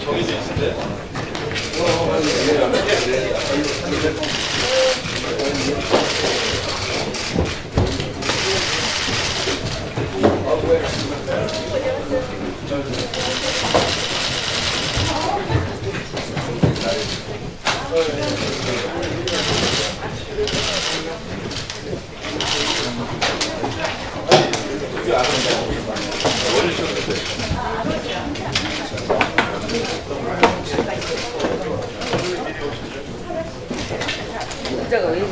정해져 있는데. 문자가 왜 이래?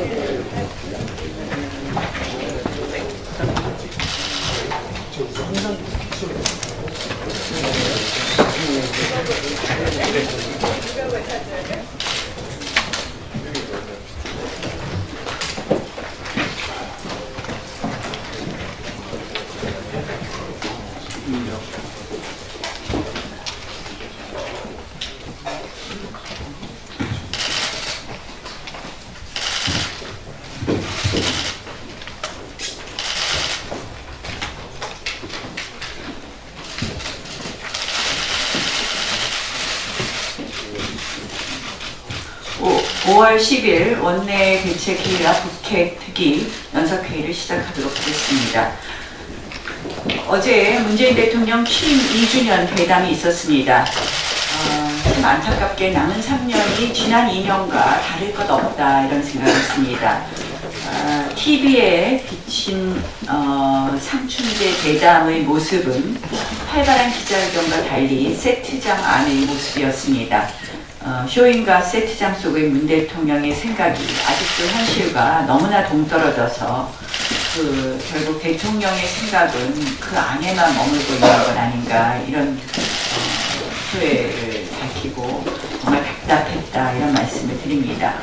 오 5월 10일 원내 대책회의와 국회 특위 연석회의를 시작하도록 하겠습니다. 어제 문재인 대통령 취임 2주년 회담이 있었습니다. 참 안타깝게 남은 3년이 지난 2년과 다를 것 없다 이런 생각이 듭니다. TV에 비친 상춘제 대담의 모습은 활발한 기자회견과 달리 세트장 안의 모습이었습니다. 쇼잉과 세트장 속의 문 대통령의 생각이 아직도 현실과 너무나 동떨어져서 결국 대통령의 생각은 그 안에만 머물고 있는 건 아닌가 이런 소회를 밝히고 정말 답답했다 이런 말씀을 드립니다.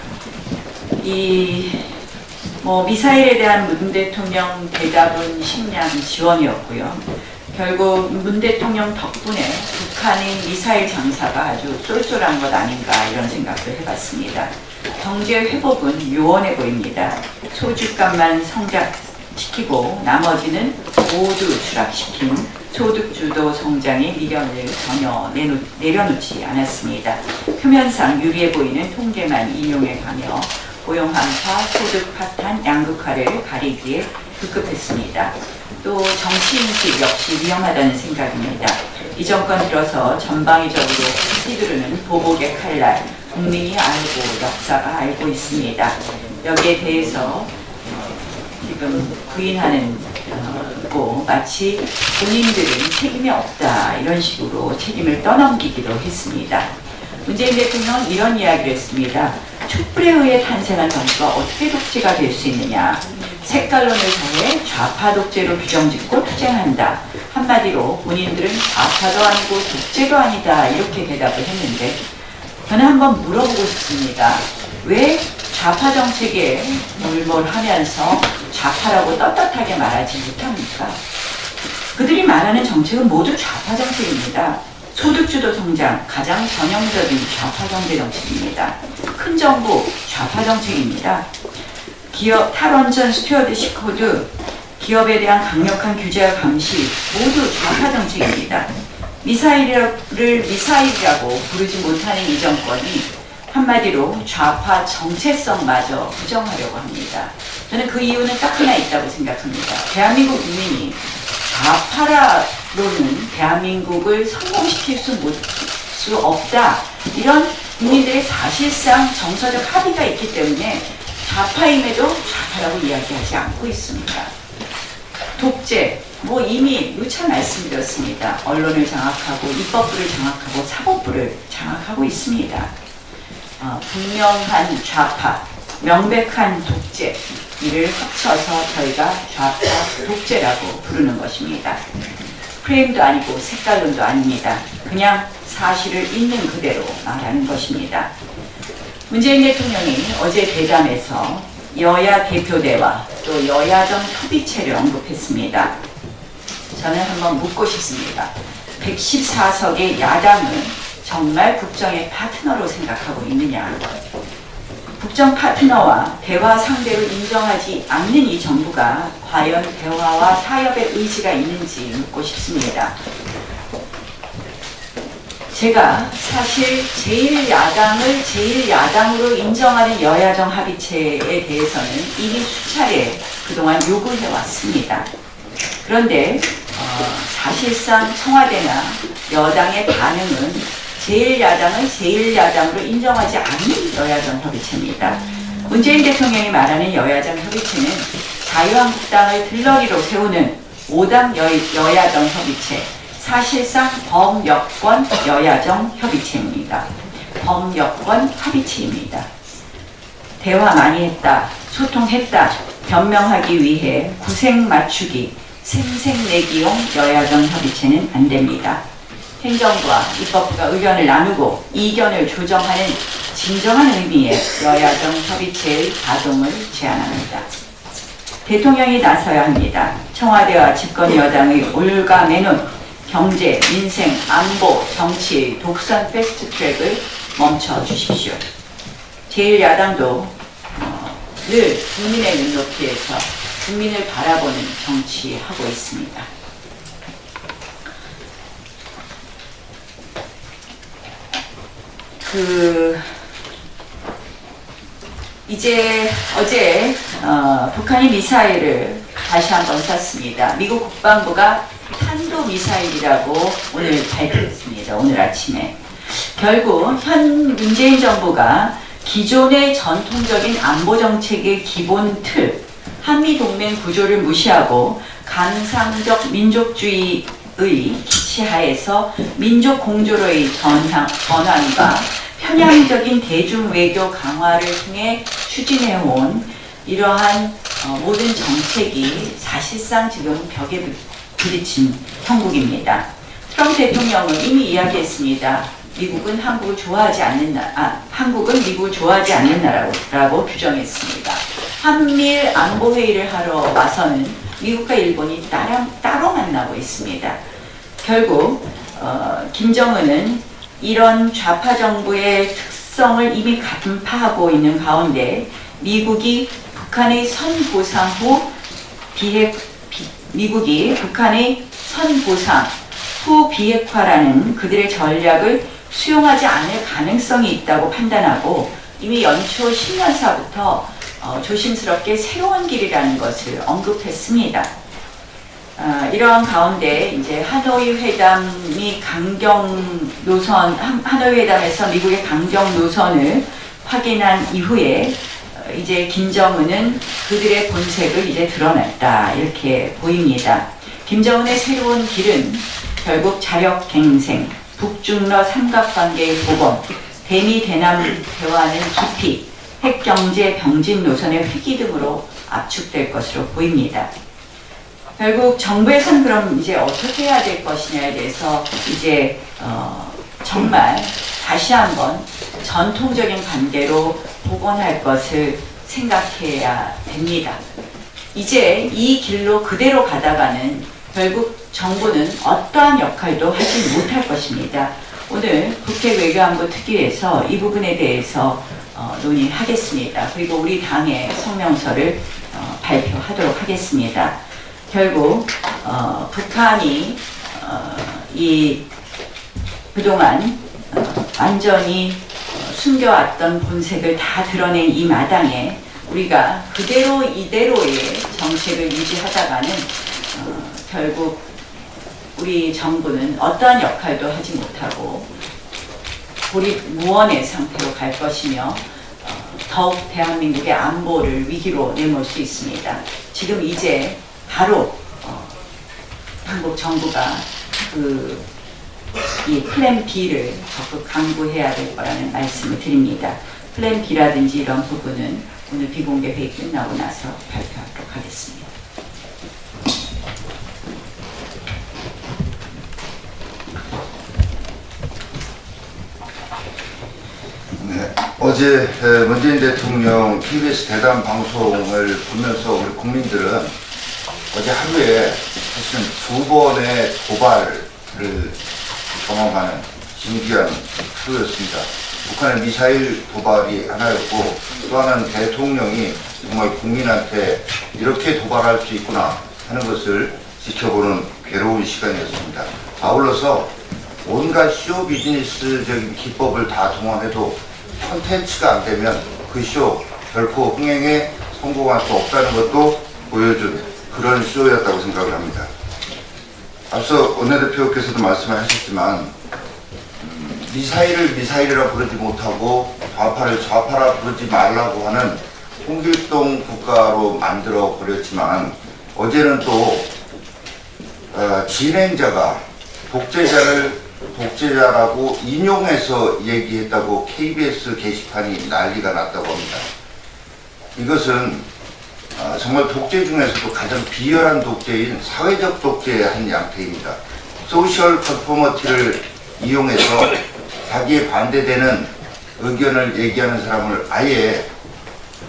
미사일에 대한 문 대통령 대답은 식량 지원이었고요. 결국 문 대통령 덕분에 북한의 미사일 장사가 아주 쏠쏠한 것 아닌가 이런 생각도 해봤습니다. 경제 회복은 요원해 보입니다. 소주값만 성장시키고 나머지는 모두 추락시킨 소득주도 성장의 미련을 전혀 내려놓지 않았습니다. 표면상 유리해 보이는 통계만 인용해가며 고용 한파, 소득 파탄, 양극화를 가리기에 급급했습니다. 또 정치인식 역시 위험하다는 생각입니다. 이 정권 들어서 전방위적으로 휘두르는 보복의 칼날, 국민이 알고 역사가 알고 있습니다. 여기에 대해서 지금 부인하는 거 마치 본인들은 책임이 없다 이런 식으로 책임을 떠넘기기도 했습니다. 문재인 대통령은 이런 이야기를 했습니다. 촛불에 의해 탄생한 정치가 어떻게 독재가 될 수 있느냐. 색깔론을 더해 좌파 독재로 규정짓고 투쟁한다. 한마디로 본인들은 좌파도 아니고 독재도 아니다 이렇게 대답을 했는데 저는 한번 물어보고 싶습니다. 왜 좌파 정책에 몰몰하면서 좌파라고 떳떳하게 말하지 못합니까? 그들이 말하는 정책은 모두 좌파 정책입니다. 소득주도 성장, 가장 전형적인 좌파 경제 정책입니다. 큰 정부, 좌파 정책입니다. 기업 탈원전 스튜어드십 코드, 기업에 대한 강력한 규제와 감시 모두 좌파 정책입니다. 미사일을 미사일이라고 부르지 못하는 이 정권이 한마디로 좌파 정체성마저 부정하려고 합니다. 저는 그 이유는 딱 하나 있다고 생각합니다. 대한민국 국민이 좌파로는 대한민국을 성공시킬 수 없다. 이런 국민들의 사실상 정서적 합의가 있기 때문에 좌파임에도 좌파라고 이야기하지 않고 있습니다. 독재, 이미 누차 말씀드렸습니다. 언론을 장악하고 입법부를 장악하고 사법부를 장악하고 있습니다. 분명한 좌파, 명백한 독재, 이를 합쳐서 저희가 좌파 독재라고 부르는 것입니다. 프레임도 아니고 색깔론도 아닙니다. 그냥 사실을 있는 그대로 말하는 것입니다. 문재인 대통령이 어제 대담에서 여야 대표대와 또 여야정 협의체를 언급했습니다. 저는 한번 묻고 싶습니다. 114석의 야당은 정말 국정의 파트너로 생각하고 있느냐? 국정 파트너와 대화 상대로 인정하지 않는 이 정부가 과연 대화와 타협의 의지가 있는지 묻고 싶습니다. 제가 사실 제1야당을 제1야당으로 인정하는 여야정 합의체에 대해서는 이미 수차례 그동안 요구해 왔습니다. 그런데 사실상 청와대나 여당의 반응은 제1야당을 제1야당으로 인정하지 않는 여야정 협의체입니다. 문재인 대통령이 말하는 여야정 협의체는 자유한국당을 들러리로 세우는 5당 여야정 협의체, 사실상 범여권 여야정 협의체입니다. 범여권 합의체입니다. 대화 많이 했다, 소통했다, 변명하기 위해 구색 맞추기, 생색내기용 여야정 협의체는 안 됩니다. 행정부와 입법부가 의견을 나누고 이견을 조정하는 진정한 의미의 여야정 협의체의 가동을 제안합니다. 대통령이 나서야 합니다. 청와대와 집권 여당의 올가매논, 경제, 민생, 안보, 정치의 독선 패스트트랙을 멈춰 주십시오. 제1야당도 늘 국민의 눈높이에서 국민을 바라보는 정치하고 있습니다. 이제 어제 북한이 미사일을 다시 한번 쐈습니다. 미국 국방부가 탄도미사일이라고 오늘 발표했습니다. 오늘 아침에. 결국 현 문재인 정부가 기존의 전통적인 안보정책의 기본 틀, 한미동맹 구조를 무시하고 강상적 민족주의의 기치하에서 민족 공조로의 전환과 편향적인 대중외교 강화를 통해 추진해온 이러한 모든 정책이 사실상 지금 벽에 부딪힌 형국입니다. 트럼프 대통령은 이미 이야기했습니다. 미국은 한국을 좋아하지 않는 한국은 미국을 좋아하지 않는 나라라고 규정했습니다. 한미일 안보회의를 하러 와서는 미국과 일본이 따로 만나고 있습니다. 결국 김정은은 이런 좌파 정부의 특성을 이미 간파하고 있는 가운데 미국이 북한의 선보상 후 비핵화라는 그들의 전략을 수용하지 않을 가능성이 있다고 판단하고 이미 연초 10년사부터 조심스럽게 새로운 길이라는 것을 언급했습니다. 이러한 가운데 이제 하노이 회담이 하노이 회담에서 미국의 강경 노선을 확인한 이후에 이제 김정은은 그들의 본색을 이제 드러냈다 이렇게 보입니다. 김정은의 새로운 길은 결국 자력갱생, 북중러 삼각관계의 복원, 대미-대남 대화는 깊이, 핵경제 병진 노선의 회귀 등으로 압축될 것으로 보입니다. 결국 정부에서는 그럼 이제 어떻게 해야 될 것이냐에 대해서 이제 정말 다시 한번 전통적인 관계로 복원할 것을 생각해야 됩니다. 이제 이 길로 그대로 가다가는 결국 정부는 어떠한 역할도 하지 못할 것입니다. 오늘 국회 외교안보 특위에서 이 부분에 대해서 논의하겠습니다. 그리고 우리 당의 성명서를 발표하도록 하겠습니다. 결국 북한이 그동안 완전히 숨겨왔던 본색을 다 드러낸 이 마당에 우리가 그대로 이대로의 정책을 유지하다가는 결국 우리 정부는 어떠한 역할도 하지 못하고 고립무원의 상태로 갈 것이며 더욱 대한민국의 안보를 위기로 내몰 수 있습니다. 지금 이제 바로 한국 정부가 이 플랜 B를 적극 강구해야 될 거라는 말씀을 드립니다. 플랜 B라든지 이런 부분은 오늘 비공개 회의 끝나고 나서 발표하도록 하겠습니다. 네, 어제 문재인 대통령 KBS 대담 방송을 보면서 우리 국민들은 어제 하루에 사실은 2번의 도발을 경험하는 신기한 하루였습니다. 북한의 미사일 도발이 하나였고, 또 하나는 대통령이 정말 국민한테 이렇게 도발할 수 있구나 하는 것을 지켜보는 괴로운 시간이었습니다. 아울러서 온갖 쇼 비즈니스적인 기법을 다 동원해도 콘텐츠가 안 되면 그 쇼 결코 흥행에 성공할 수 없다는 것도 보여준 그런 쇼였다고 생각을 합니다. 앞서 원내대표께서도 말씀하셨지만 미사일을 미사일이라 부르지 못하고 좌파를 좌파라 부르지 말라고 하는 홍길동 국가로 만들어 버렸지만, 어제는 또 진행자가 독재자를 독재자라고 인용해서 얘기했다고 KBS 게시판이 난리가 났다고 합니다. 이것은 정말 독재 중에서도 가장 비열한 독재인 사회적 독재의 한 양태입니다. 소셜 컨포머티를 이용해서 자기에 반대되는 의견을 얘기하는 사람을 아예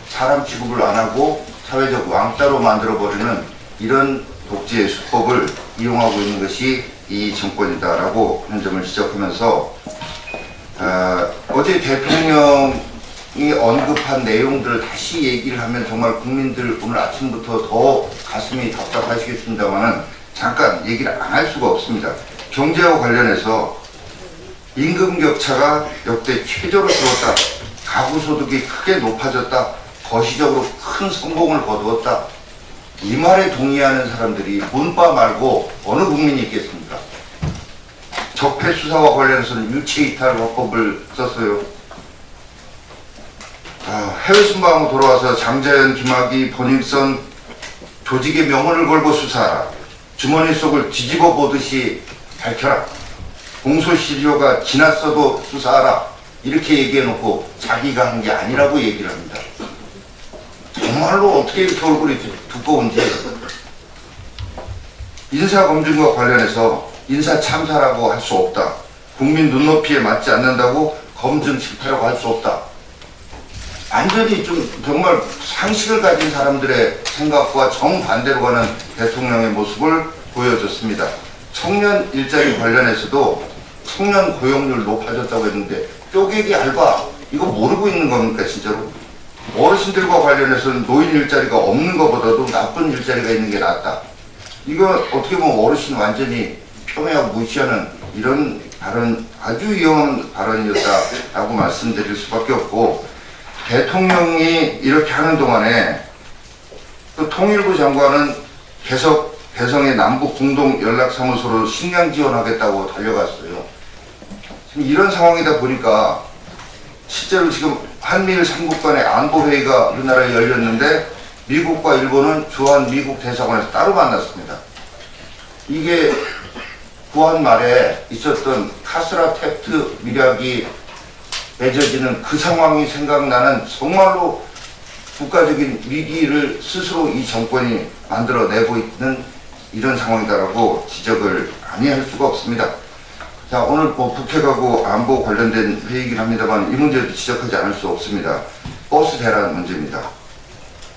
사람 취급을 안 하고 사회적 왕따로 만들어버리는 이런 독재의 수법을 이용하고 있는 것이 이 정권이다라고 하는 점을 지적하면서, 어제 대통령이 언급한 내용들을 다시 얘기를 하면 정말 국민들 오늘 아침부터 더 가슴이 답답하시겠습니다만은 잠깐 얘기를 안 할 수가 없습니다. 경제와 관련해서 임금 격차가 역대 최저로 줄었다, 가구 소득이 크게 높아졌다, 거시적으로 큰 성공을 거두었다. 이 말에 동의하는 사람들이 문바 말고 어느 국민이 있겠습니까? 적폐 수사와 관련해서는 유체이탈 화법을 썼어요. 해외 순방하고 돌아와서 장자연, 김학의, 버닝썬 조직의 명언을 걸고 수사하라. 주머니 속을 뒤집어 보듯이 밝혀라. 공소시효가 지났어도 수사하라. 이렇게 얘기해놓고 자기가 한 게 아니라고 얘기를 합니다. 정말로 어떻게 이렇게 얼굴이 두꺼운지. 인사검증과 관련해서 인사 참사라고 할 수 없다. 국민 눈높이에 맞지 않는다고 검증 실패라고 할 수 없다. 완전히 좀 정말 상식을 가진 사람들의 생각과 정반대로 가는 대통령의 모습을 보여줬습니다. 청년 일자리 관련해서도 청년 고용률 높아졌다고 했는데 쪼개기 알바 이거 모르고 있는 겁니까 진짜로? 어르신들과 관련해서는 노인 일자리가 없는 것보다도 나쁜 일자리가 있는 게 낫다. 이거 어떻게 보면 어르신 완전히 폄훼하고 무시하는 이런 발언, 아주 위험한 발언이었다라고 말씀드릴 수밖에 없고, 대통령이 이렇게 하는 동안에 또 통일부 장관은 계속 개성의 남북 공동 연락사무소로 식량 지원하겠다고 달려갔어요. 지금 이런 상황이다 보니까 실제로 지금 한미일 3국 간의 안보회의가 우리나라에 열렸는데 미국과 일본은 주한 미국 대사관에서 따로 만났습니다. 이게 구한 말에 있었던 카스라 텍트 밀약이 맺어지는 그 상황이 생각나는 정말로 국가적인 위기를 스스로 이 정권이 만들어내고 있는 이런 상황이다라고 지적을 아니 할 수가 없습니다. 자, 오늘 뭐 북핵하고 안보 관련된 회의이긴 합니다만 이 문제도 지적하지 않을 수 없습니다. 버스 대란 문제입니다.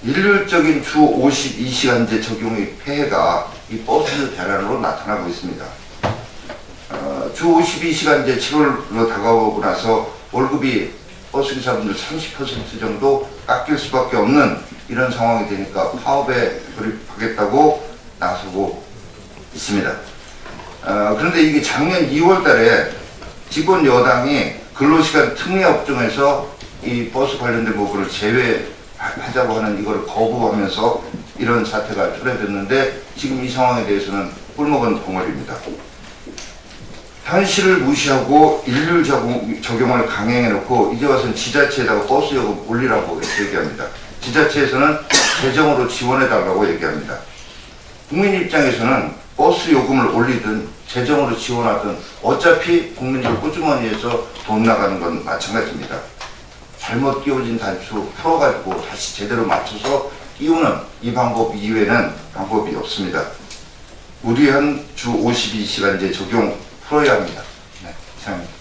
일률적인 주 52시간제 적용의 폐해가 이 버스 대란으로 나타나고 있습니다. 주 52시간제 7월로 다가오고 나서 월급이 버스기사분들 30% 정도 깎일 수밖에 없는 이런 상황이 되니까 파업에 돌입하겠다고 나서고 있습니다. 그런데 이게 작년 2월 달에 집권 여당이 근로시간 특례 업종에서 이 버스 관련된 부분을 제외하자고 하는 이거를 거부하면서 이런 사태가 초래됐는데 지금 이 상황에 대해서는 꿀먹은 덩어리입니다. 현실을 무시하고 일률 적용을 강행해놓고 이제 와서는 지자체에다가 버스 요금 올리라고 얘기합니다. 지자체에서는 재정으로 지원해달라고 얘기합니다. 국민 입장에서는 버스 요금을 올리든 재정으로 지원하든 어차피 국민들 꾸주머니에서 돈 나가는 건 마찬가지입니다. 잘못 끼워진 단추 풀어가지고 다시 제대로 맞춰서 끼우는 이 방법 이외에는 방법이 없습니다. 무리한 주 52시간제 적용 풀어야 합니다. 네, 이상입니다.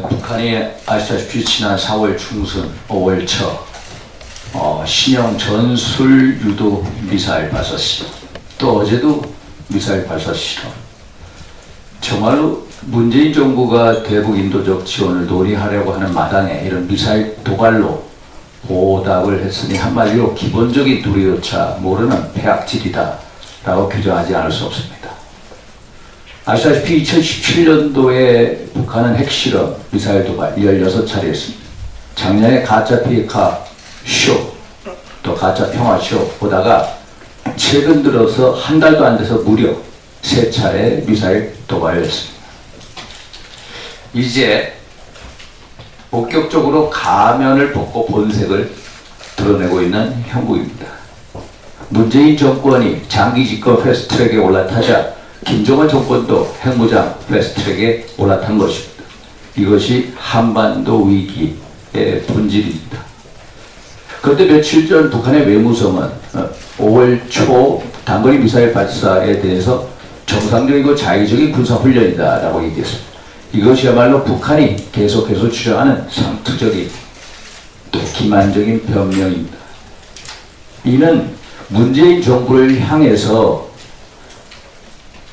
북한이 아시다시피 지난 4월 중순, 5월 초 신형 전술 유도 미사일 발사 실험, 또 어제도 미사일 발사 실험. 정말로 문재인 정부가 대북 인도적 지원을 논의하려고 하는 마당에 이런 미사일 도발로 보답을 했으니 한마디로 기본적인 누리조차 모르는 폐악질이다 라고 규정하지 않을 수 없습니다. 아시다시피 2017년도에 북한은 핵실험, 미사일 도발 16차례 했습니다. 작년에 가짜 비핵화 쇼, 또 가짜 평화 쇼 보다가 최근 들어서 한 달도 안 돼서 무려 3차례 미사일 도발을 했습니다. 이제 본격적으로 가면을 벗고 본색을 드러내고 있는 형국입니다. 문재인 정권이 장기 집권 패스트트랙에 올라타자 김정은 정권도 핵무장 패스트트랙에 올라탄 것입니다. 이것이 한반도 위기의 본질입니다. 그런데 며칠 전 북한의 외무성은 5월 초 단거리 미사일 발사에 대해서 정상적이고 자의적인 군사훈련이다라고 얘기했습니다. 이것이야말로 북한이 계속해서 주장하는 상투적인 또 기만적인 변명입니다. 이는 문재인 정부를 향해서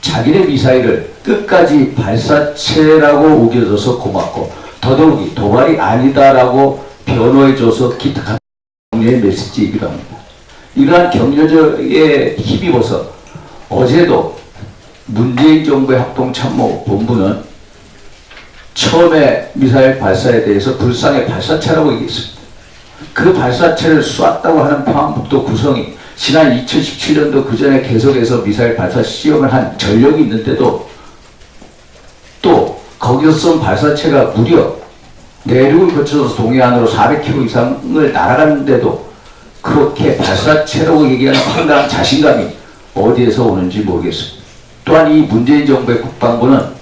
자기네 미사일을 끝까지 발사체라고 우겨줘서 고맙고 더더욱이 도발이 아니다라고 변호해줘서 기특한 격려의 메시지이기도 합니다. 이러한 격려에 힘입어서 어제도 문재인 정부의 합동참모본부는 처음에 미사일 발사에 대해서 불쌍의 발사체라고 얘기했습니다. 그 발사체를 쐈다고 하는 평안북도 구성이 지난 2017년도 그 전에 계속해서 미사일 발사 시험을 한 전력이 있는데도 또 거기서 쏜 발사체가 무려 내륙을 거쳐서 동해안으로 400km 이상을 날아갔는데도 그렇게 발사체라고 얘기하는 상당한 자신감이 어디에서 오는지 모르겠습니다. 또한 이 문재인 정부의 국방부는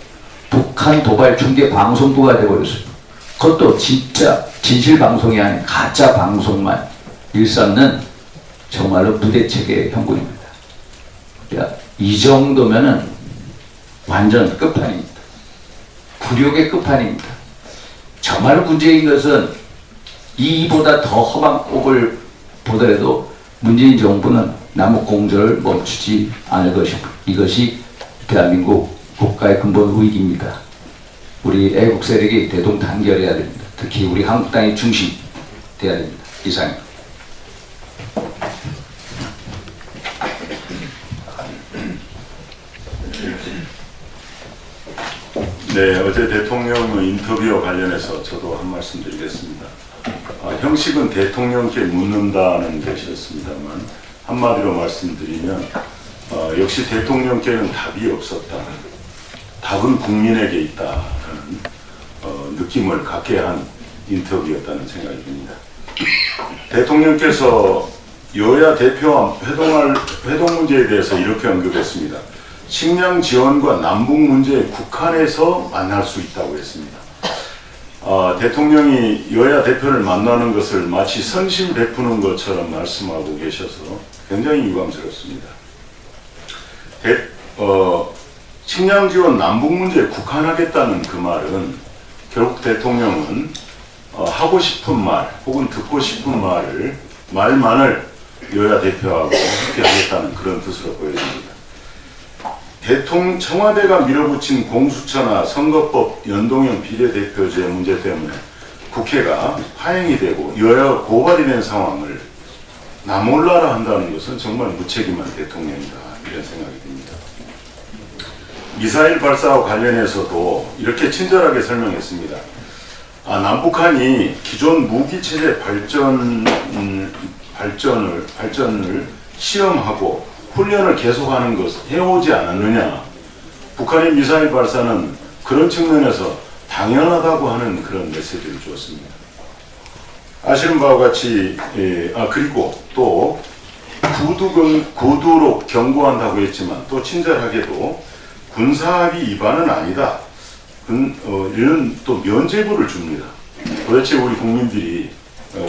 북한 도발 중계 방송부가 되어버렸습니다. 그것도 진짜 진실 방송이 아닌 가짜 방송만 일삼는 정말로 무대체계의 형국입니다. 이 정도면은 완전 끝판입니다. 굴욕의 끝판입니다. 정말로 문제인 것은 이보다 더 험한 꼴을 보더라도 문재인 정부는 남북 공조를 멈추지 않을 것입니다. 이것이 대한민국 국가의 근본 위기입니다. 우리 애국 세력이 대동단결해야 됩니다. 특히 우리 한국당의 중심 돼야 됩니다. 이상입니다. 네, 어제 대통령 인터뷰와 관련해서 저도 한 말씀 드리겠습니다. 형식은 대통령께 묻는다는 것이었습니다만 한마디로 말씀드리면 역시 대통령께는 답이 없었다. 답은 국민에게 있다는 느낌을 갖게 한 인터뷰였다는 생각이 듭니다. 대통령께서 여야 대표와 회동 문제에 대해서 이렇게 언급했습니다. 식량 지원과 남북 문제 북한에서 만날 수 있다고 했습니다. 대통령이 여야 대표를 만나는 것을 마치 선심 베푸는 것처럼 말씀하고 계셔서 굉장히 유감스럽습니다. 식량 지원 남북 문제 국한하겠다는 그 말은 결국 대통령은 하고 싶은 말 혹은 듣고 싶은 말만을 여야 대표하고 함께 하겠다는 그런 뜻으로 보여집니다. 청와대가 밀어붙인 공수처나 선거법 연동형 비례대표제 문제 때문에 국회가 파행이 되고 여야가 고발이 된 상황을 나 몰라라 한다는 것은 정말 무책임한 대통령이다 이런 생각이 듭니다. 미사일 발사와 관련해서도 이렇게 친절하게 설명했습니다. 남북한이 기존 무기체제 발전을 시험하고 훈련을 계속하는 것을 해오지 않았느냐. 북한의 미사일 발사는 그런 측면에서 당연하다고 하는 그런 메시지를 주었습니다. 아시는 바와 같이 그리고 또 구두로 경고한다고 했지만 또 친절하게도 군사합의 위반은 아니다. 이런 또 면죄부를 줍니다. 도대체 우리 국민들이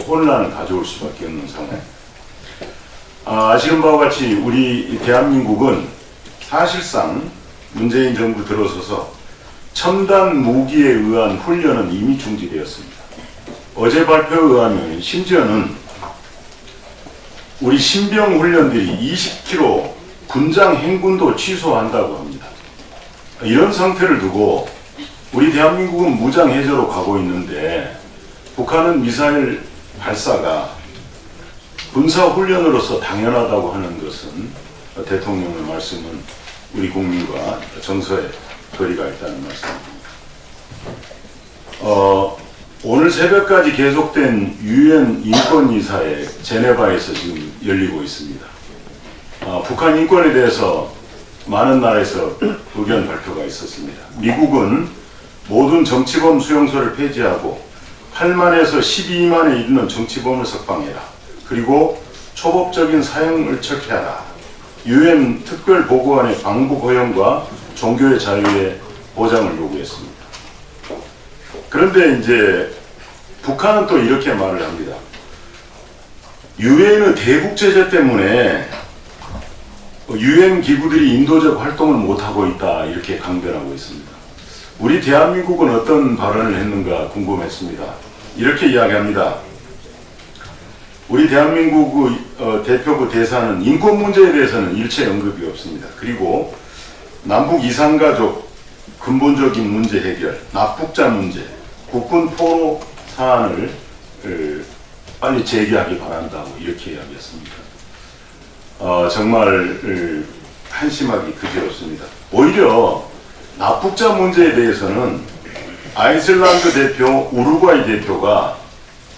혼란을 가져올 수밖에 없는 상황. 아시는 바와 같이 우리 대한민국은 사실상 문재인 정부 들어서서 첨단 무기에 의한 훈련은 이미 중지되었습니다. 어제 발표에 의하면 심지어는 우리 신병 훈련들이 20km 군장 행군도 취소한다고 합니다. 이런 상태를 두고 우리 대한민국은 무장해제로 가고 있는데 북한은 미사일 발사가 군사훈련으로서 당연하다고 하는 것은 대통령의 말씀은 우리 국민과 정서에 거리가 있다는 말씀입니다. 오늘 새벽까지 계속된 유엔 인권이사회 제네바에서 지금 열리고 있습니다. 북한 인권에 대해서 많은 나라에서 의견 발표가 있었습니다. 미국은 모든 정치범 수용소를 폐지하고 8만에서 12만에 이르는 정치범을 석방해라. 그리고 초법적인 사형을 척해하라. 유엔 특별보고관의 방북 허용과 종교의 자유의 보장을 요구했습니다. 그런데 이제 북한은 또 이렇게 말을 합니다. 유엔의 대북 제재 때문에 유엔 기구들이 인도적 활동을 못하고 있다 이렇게 강변하고 있습니다. 우리 대한민국은 어떤 발언을 했는가 궁금했습니다. 이렇게 이야기합니다. 우리 대한민국의 대표부 대사는 인권 문제에 대해서는 일체 언급이 없습니다. 그리고 남북 이산가족 근본적인 문제 해결, 납북자 문제, 국군 포로 사안을 빨리 제기하기 바란다고 이렇게 이야기했습니다. 정말 한심하기 그지없습니다. 오히려 납북자 문제에 대해서는 아이슬란드 대표, 우루과이 대표가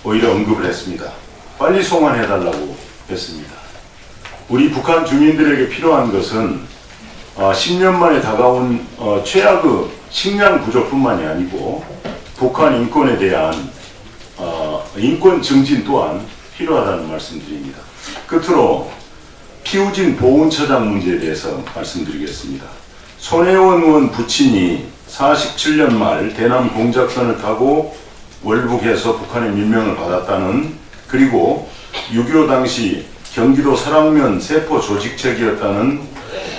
오히려 언급을 했습니다. 빨리 송환해달라고 했습니다. 우리 북한 주민들에게 필요한 것은 10년 만에 다가온 최악의 식량 부족뿐만이 아니고 북한 인권에 대한 인권 증진 또한 필요하다는 말씀드립니다. 끝으로 피우진 보훈처장 문제에 대해서 말씀드리겠습니다. 손혜원 의원 부친이 47년 말 대남 공작선을 타고 월북해서 북한의 민명을 받았다는, 그리고 6.25 당시 경기도 설악면 세포 조직책이었다는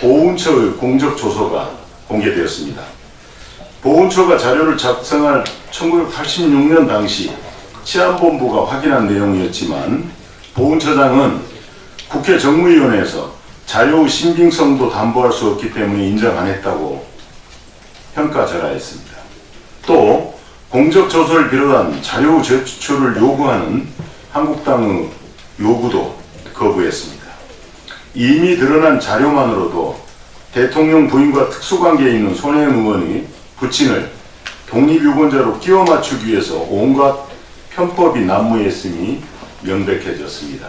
보훈처의 공적 조서가 공개되었습니다. 보훈처가 자료를 작성할 1986년 당시 치안본부가 확인한 내용이었지만 보훈처장은 국회 정무위원회에서 자료의 신빙성도 담보할 수 없기 때문에 인정 안 했다고 평가절하했습니다. 또 공적 조서를 비롯한 자료 제출을 요구하는 한국당의 요구도 거부했습니다. 이미 드러난 자료만으로도 대통령 부인과 특수관계에 있는 손혜원 의원이 부친을 독립유권자로 끼워 맞추기 위해서 온갖 편법이 난무했음이 명백해졌습니다.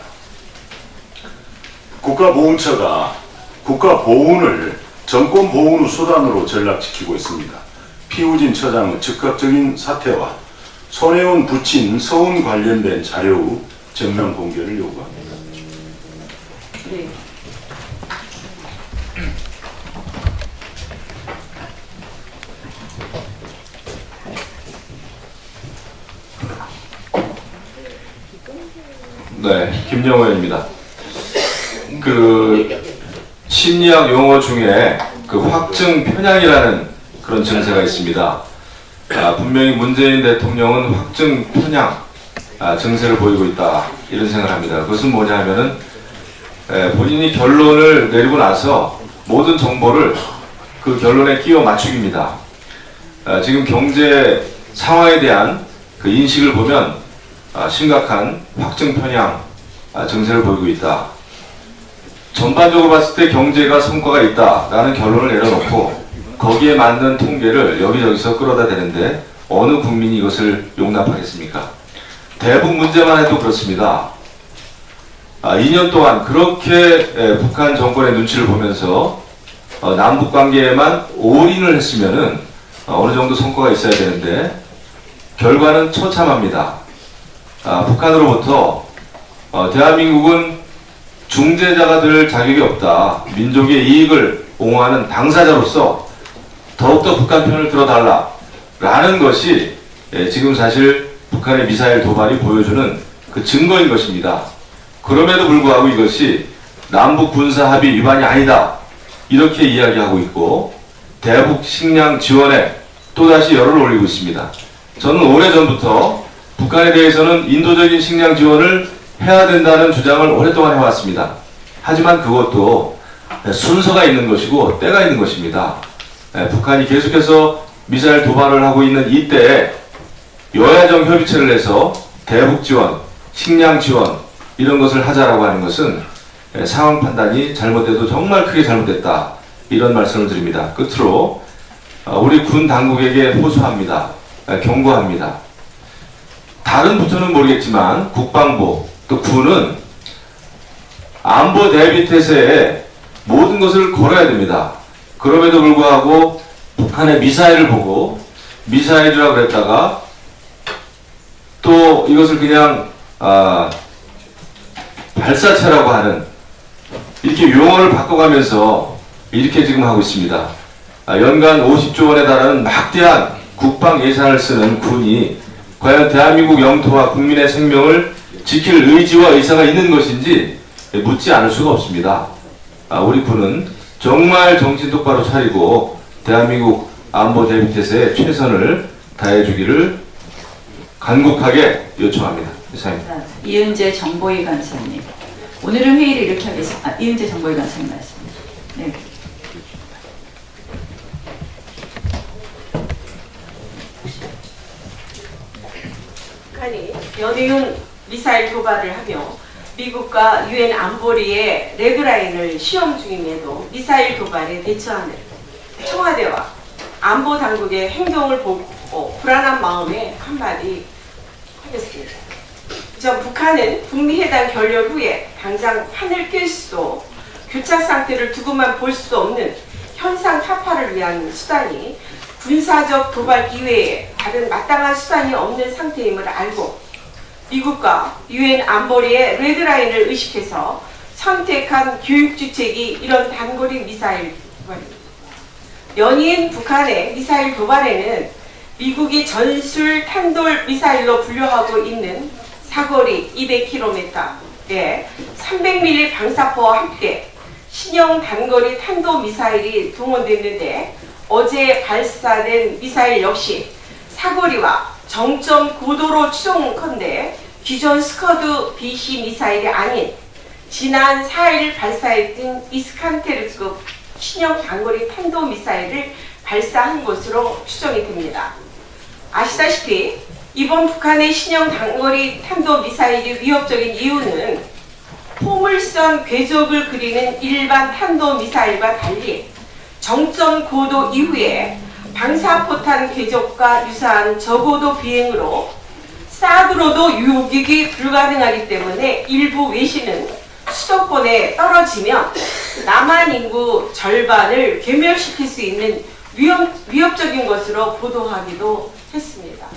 국가보훈처가 국가보훈을 정권보훈의 수단으로 전락시키고 있습니다. 피우진 처장의 즉각적인 사퇴와 손혜원 부친 서훈 관련된 자료의 전면 공개를 요구합니다. 네. 네, 김영호입니다. 심리학 용어 중에 확증 편향이라는 그런 증세가 있습니다. 분명히 문재인 대통령은 확증 편향 증세를 보이고 있다 이런 생각을 합니다. 그것은 뭐냐 하면은 본인이 결론을 내리고 나서 모든 정보를 그 결론에 끼워 맞추기입니다. 지금 경제 상황에 대한 그 인식을 보면 심각한 확증 편향 증세를 보이고 있다. 전반적으로 봤을 때 경제가 성과가 있다라는 결론을 내려놓고 거기에 맞는 통계를 여기저기서 끌어다 대는데 어느 국민이 이것을 용납하겠습니까? 대북 문제만 해도 그렇습니다. 2년 동안 그렇게 북한 정권의 눈치를 보면서 남북 관계에만 올인을 했으면은 어느 정도 성과가 있어야 되는데 결과는 처참합니다. 북한으로부터 대한민국은 중재자가 될 자격이 없다. 민족의 이익을 옹호하는 당사자로서 더욱더 북한 편을 들어달라 라는 것이 지금 사실 북한의 미사일 도발이 보여주는 그 증거인 것입니다. 그럼에도 불구하고 이것이 남북 군사 합의 위반이 아니다 이렇게 이야기하고 있고 대북 식량 지원에 또다시 열을 올리고 있습니다. 저는 오래전부터 북한에 대해서는 인도적인 식량 지원을 해야 된다는 주장을 오랫동안 해왔습니다. 하지만 그것도 순서가 있는 것이고 때가 있는 것입니다. 북한이 계속해서 미사일 도발을 하고 있는 이때에 여야정 협의체를 해서 대북 지원, 식량 지원 이런 것을 하자라고 하는 것은 상황 판단이 잘못돼도 정말 크게 잘못됐다, 이런 말씀을 드립니다. 끝으로 우리 군 당국에게 호소합니다. 경고합니다. 다른 부처는 모르겠지만 국방부 또 군은 안보 대비 태세에 모든 것을 걸어야 됩니다. 그럼에도 불구하고 북한의 미사일을 보고 미사일이라고 그랬다가 또 이것을 그냥 발사체라고 하는, 이렇게 용어를 바꿔가면서 이렇게 지금 하고 있습니다. 연간 50조 원에 달하는 막대한 국방 예산을 쓰는 군이 과연 대한민국 영토와 국민의 생명을 지킬 의지와 의사가 있는 것인지 묻지 않을 수가 없습니다. 우리 군은 정말 정신 똑바로 차리고 대한민국 안보 대비 태세에 최선을 다해주기를 간곡하게 요청합니다. 이상입니다. 이은재 정보위 간사님. 오늘은 회의를 이렇게 하겠습니다. 이은재 정보위 간사님 말씀입니다. 네. 북한이 연이은 미사일 도발을 하며 미국과 유엔 안보리의 레드라인을 시험 중임에도 미사일 도발에 대처하는 청와대와 안보 당국의 행동을 보고 불안한 마음에 한마디 하겠습니다. 전 북한은 북미 회담 결렬 후에 당장 판을 깰 수도 교착 상태를 두고만 볼 수 없는 현상 타파를 위한 수단이 군사적 도발 이외에 다른 마땅한 수단이 없는 상태임을 알고 미국과 유엔 안보리의 레드라인을 의식해서 선택한 교육주책이 이런 단거리 미사일 도발입니다. 연이은 북한의 미사일 도발에는 미국이 전술 탄돌 미사일로 분류하고 있는 사거리 200km에 300mm 방사포와 함께 신형 단거리 탄도미사일이 동원됐는데, 어제 발사된 미사일 역시 사거리와 정점 고도로 추정컨대 기존 스커드 BC 미사일이 아닌 지난 4일 발사했던 이스칸테르급 신형 단거리 탄도미사일을 발사한 것으로 추정이 됩니다. 아시다시피 이번 북한의 신형 단거리 탄도미사일이 위협적인 이유는 포물선 궤적을 그리는 일반 탄도미사일과 달리 정점 고도 이후에 방사포탄 궤적과 유사한 저고도 비행으로 사드로도 유격이 불가능하기 때문에 일부 외신은 수도권에 떨어지면 남한 인구 절반을 괴멸시킬 수 있는 위협적인 것으로 보도하기도 했습니다.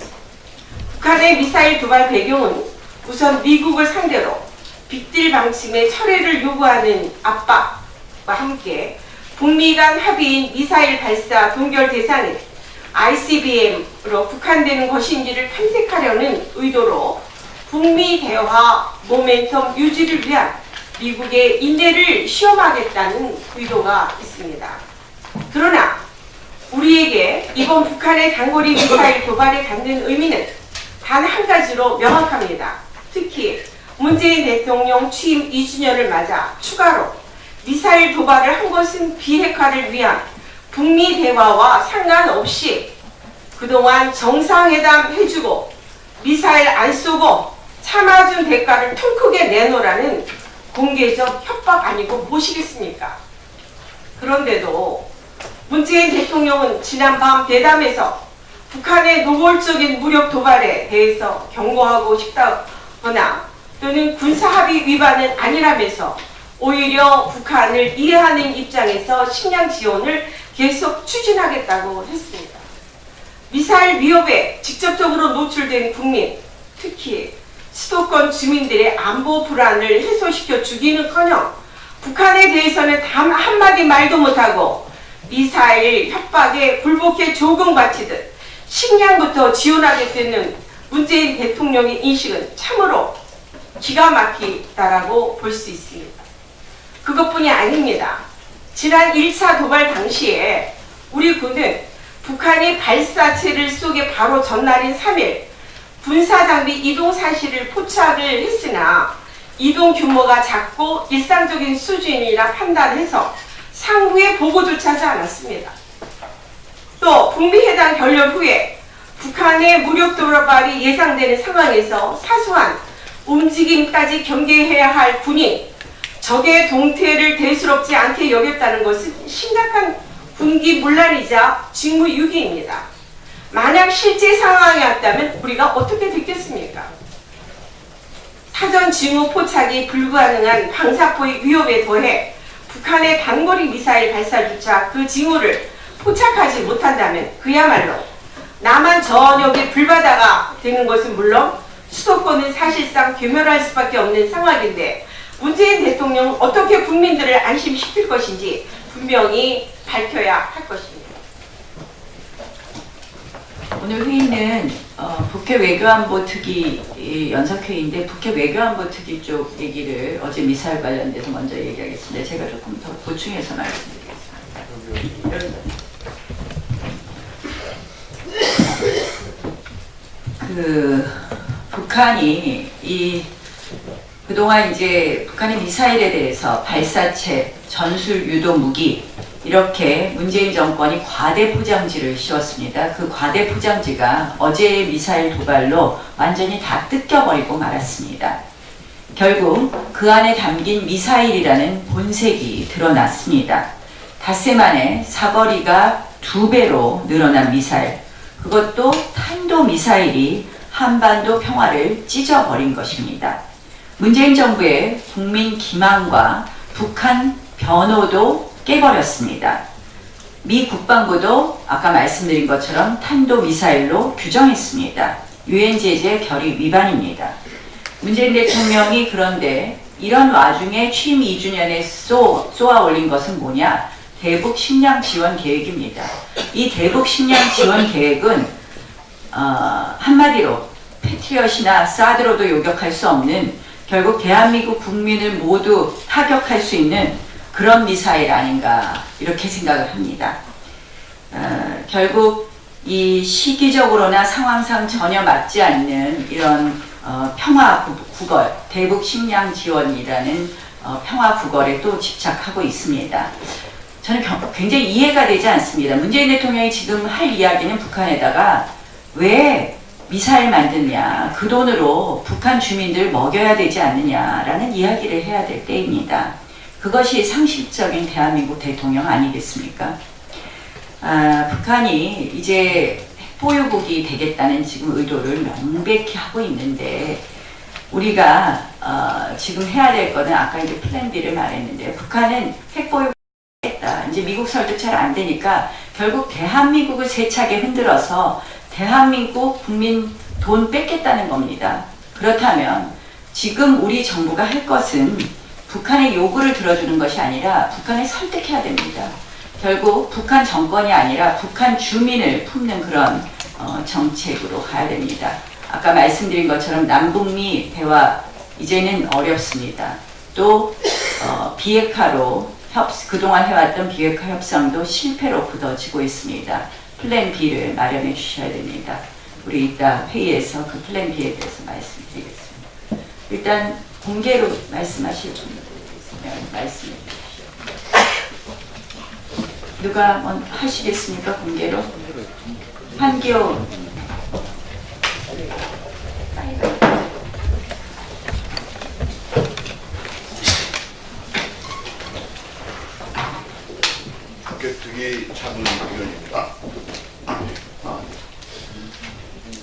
북한의 미사일 도발 배경은 우선 미국을 상대로 빅딜 방침의 철회를 요구하는 압박과 함께 북미 간 합의인 미사일 발사 동결 대상은 ICBM으로 국한되는 것인지를 탐색하려는 의도로 북미 대화 모멘텀 유지를 위한 미국의 인내를 시험하겠다는 의도가 있습니다. 그러나 우리에게 이번 북한의 단거리 미사일 도발에 갖는 의미는 단 한 가지로 명확합니다. 특히 문재인 대통령 취임 2주년을 맞아 추가로 미사일 도발을 한 것은 비핵화를 위한 북미 대화와 상관없이 그동안 정상회담 해주고 미사일 안 쏘고 참아준 대가를 통 크게 내놓으라는 공개적 협박 아니고 무엇이겠습니까? 그런데도 문재인 대통령은 지난밤 대담에서 북한의 노골적인 무력 도발에 대해서 경고하고 싶다거나 또는 군사합의 위반은 아니라면서 오히려 북한을 이해하는 입장에서 식량 지원을 계속 추진하겠다고 했습니다. 미사일 위협에 직접적으로 노출된 국민, 특히 수도권 주민들의 안보 불안을 해소시켜 주기는커녕 북한에 대해서는 단 한마디 말도 못하고 미사일 협박에 굴복해 조공바치듯 식량부터 지원하겠다는 문재인 대통령의 인식은 참으로 기가 막히다라고 볼 수 있습니다. 그것뿐이 아닙니다. 지난 1차 도발 당시에 우리 군은 북한이 발사체를 쏘기 바로 전날인 3일 군사장비 이동 사실을 포착을 했으나 이동 규모가 작고 일상적인 수준이라 판단해서 상부에 보고조차 하지 않았습니다. 또 북미 회담 결렬 후에 북한의 무력 도발이 예상되는 상황에서 사소한 움직임까지 경계해야 할 군이 적의 동태를 대수롭지 않게 여겼다는 것은 심각한 군기문란이자 직무유기입니다. 만약 실제 상황이었다면 우리가 어떻게 됐겠습니까? 사전 징후 포착이 불가능한 방사포의 위협에 더해 북한의 단거리 미사일 발사조차 그 징후를 포착하지 못한다면 그야말로 남한 전역의 불바다가 되는 것은 물론 수도권은 사실상 괴멸할 수밖에 없는 상황인데 문재인 대통령은 어떻게 국민들을 안심시킬 것인지 분명히 밝혀야 할 것입니다. 오늘 회의는 북해 외교안보 특위 연석회의인데 북해 외교안보 특위 쪽 얘기를 어제 미사일 관련돼서 먼저 얘기하겠습니다. 제가 조금 더 보충해서 말씀드리겠습니다. 북한이 그동안 이제 북한의 미사일에 대해서 발사체, 전술 유도 무기 이렇게 문재인 정권이 과대 포장지를 씌웠습니다. 그 과대 포장지가 어제의 미사일 도발로 완전히 다 뜯겨버리고 말았습니다. 결국 그 안에 담긴 미사일이라는 본색이 드러났습니다. 닷새 만에 사거리가 2배로 늘어난 미사일, 그것도 탄도미사일이 한반도 평화를 찢어버린 것입니다. 문재인 정부의 국민 기망과 북한 변호도 깨버렸습니다. 미 국방부도 아까 말씀드린 것처럼 탄도미사일로 규정했습니다. 유엔 제재 결의 위반입니다. 문재인 대통령이 그런데 이런 와중에 취임 2주년에 쏘아 올린 것은 뭐냐? 대북 식량 지원 계획입니다. 이 대북 식량 지원 계획은 한마디로 패트리엇이나 사드로도 요격할 수 없는, 결국 대한민국 국민을 모두 타격할 수 있는 그런 미사일 아닌가 이렇게 생각을 합니다. 결국 이 시기적으로나 상황상 전혀 맞지 않는 이런 평화 구걸, 대북 식량 지원이라는 평화 구걸에 또 집착하고 있습니다. 저는 굉장히 이해가 되지 않습니다. 문재인 대통령이 지금 할 이야기는 북한에다가 왜 미사일 만드냐, 그 돈으로 북한 주민들 먹여야 되지 않느냐라는 이야기를 해야 될 때입니다. 그것이 상식적인 대한민국 대통령 아니겠습니까? 북한이 이제 핵보유국이 되겠다는 지금 의도를 명백히 하고 있는데, 우리가 지금 해야 될 거는 아까 이제 플랜 B를 말했는데, 북한은 핵보유국이 되겠다. 이제 미국 설도 잘 안 되니까 결국 대한민국을 세차게 흔들어서 대한민국 국민 돈 뺏겠다는 겁니다. 그렇다면 지금 우리 정부가 할 것은 북한의 요구를 들어주는 것이 아니라 북한을 설득해야 됩니다. 결국 북한 정권이 아니라 북한 주민을 품는 그런 정책으로 가야 됩니다. 아까 말씀드린 것처럼 남북미 대화 이제는 어렵습니다. 또 비핵화로 그동안 해왔던 비핵화 협상도 실패로 굳어지고 있습니다. 플랜 B를 마련해 주셔야 됩니다. 우리 이따 회의에서 그 플랜 B에 대해서 말씀드리겠습니다. 일단 공개로 말씀하실 분들 있으면 말씀해 주십시오. 누가 하시겠습니까? 공개로? 한기호. 국회특위 참의위원입니다.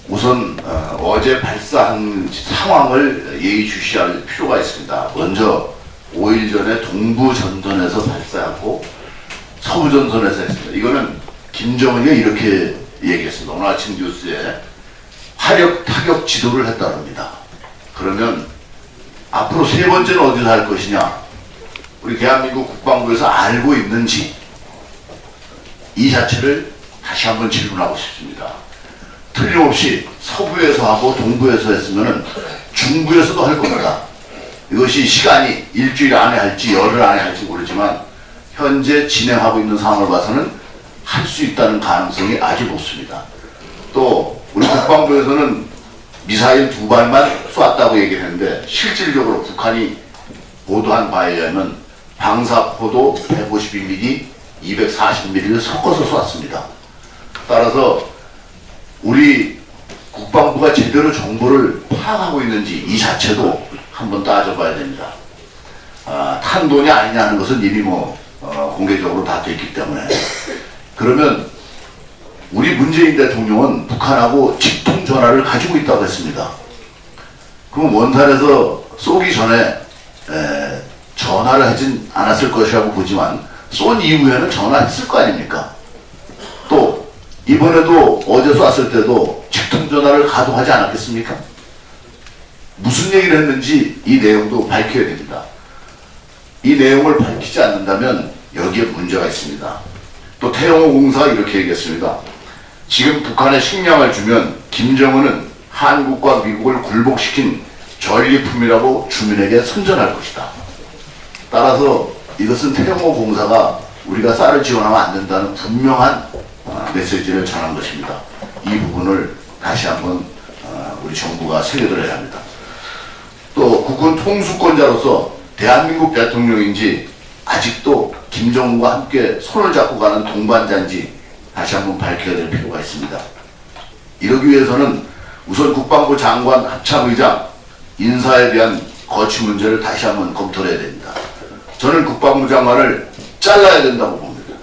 우선 어제 발사한 상황을 예의주시할 필요가 있습니다. 먼저 5일 전에 동부전선에서 발사하고 서부전선에서 했습니다. 이거는 김정은이 이렇게 얘기했습니다. 오늘 아침 뉴스에 화력 타격 지도를 했다고 합니다. 그러면 앞으로 세 번째는 어디서 할 것이냐? 우리 대한민국 국방부에서 알고 있는지 이 자체를 다시 한번 질문하고 싶습니다. 틀림없이 서부에서 하고 동부에서 했으면 중부에서도 할 겁니다. 이것이 시간이 일주일 안에 할지 열흘 안에 할지 모르지만 현재 진행하고 있는 상황을 봐서는 할 수 있다는 가능성이 아주 높습니다. 또 우리 국방부에서는 미사일 2발만 쐈다고 얘기를 했는데 실질적으로 북한이 보도한 바에 의하면 방사포도 152mm, 240mm를 섞어서 쐈습니다. 따라서 우리 국방부가 제대로 정보를 파악하고 있는지 이 자체도 한번 따져봐야 됩니다. 탄도냐 아니냐 하는 것은 이미 공개적으로 다 됐기 때문에. 그러면 우리 문재인 대통령은 북한하고 직통 전화를 가지고 있다고 했습니다. 그럼 원산에서 쏘기 전에 전화를 하진 않았을 것이라고 보지만 쏜 이후에는 전화했을 거 아닙니까? 또 이번에도 어제 쐈을 때도 직통 전화를 가동하지 않았겠습니까? 무슨 얘기를 했는지 이 내용도 밝혀야 됩니다. 이 내용을 밝히지 않는다면 여기에 문제가 있습니다. 또 태영호 공사가 이렇게 얘기했습니다. 지금 북한에 식량을 주면 김정은은 한국과 미국을 굴복시킨 전리품이라고 주민에게 선전할 것이다. 따라서 이것은 태영호 공사가 우리가 쌀을 지원하면 안 된다는 분명한 메시지를 전한 것입니다. 이 부분을 다시 한번 우리 정부가 새겨들어야 합니다. 또 국군 통수권자로서 대한민국 대통령인지 아직도 김정은과 함께 손을 잡고 가는 동반자인지 다시 한번 밝혀야 될 필요가 있습니다. 이러기 위해서는 우선 국방부 장관 합참의장 인사에 대한 거취 문제를 다시 한번 검토를 해야 됩니다. 저는 국방부 장관을 잘라야 된다고 봅니다.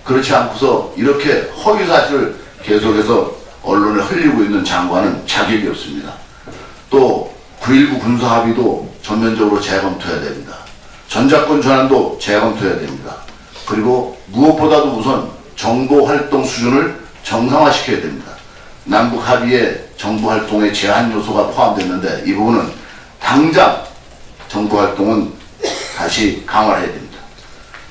그렇지 않고서 이렇게 허위 사실을 계속해서 언론에 흘리고 있는 장관은 자격이 없습니다. 또 9.19 군사합의도 전면적으로 재검토해야 됩니다. 전작권 전환도 재검토해야 됩니다. 그리고 무엇보다도 우선 정보활동 수준을 정상화시켜야 됩니다. 남북 합의에 정보활동의 제한 요소가 포함됐는데 이 부분은 당장 정보활동은 다시 강화를 해야 됩니다.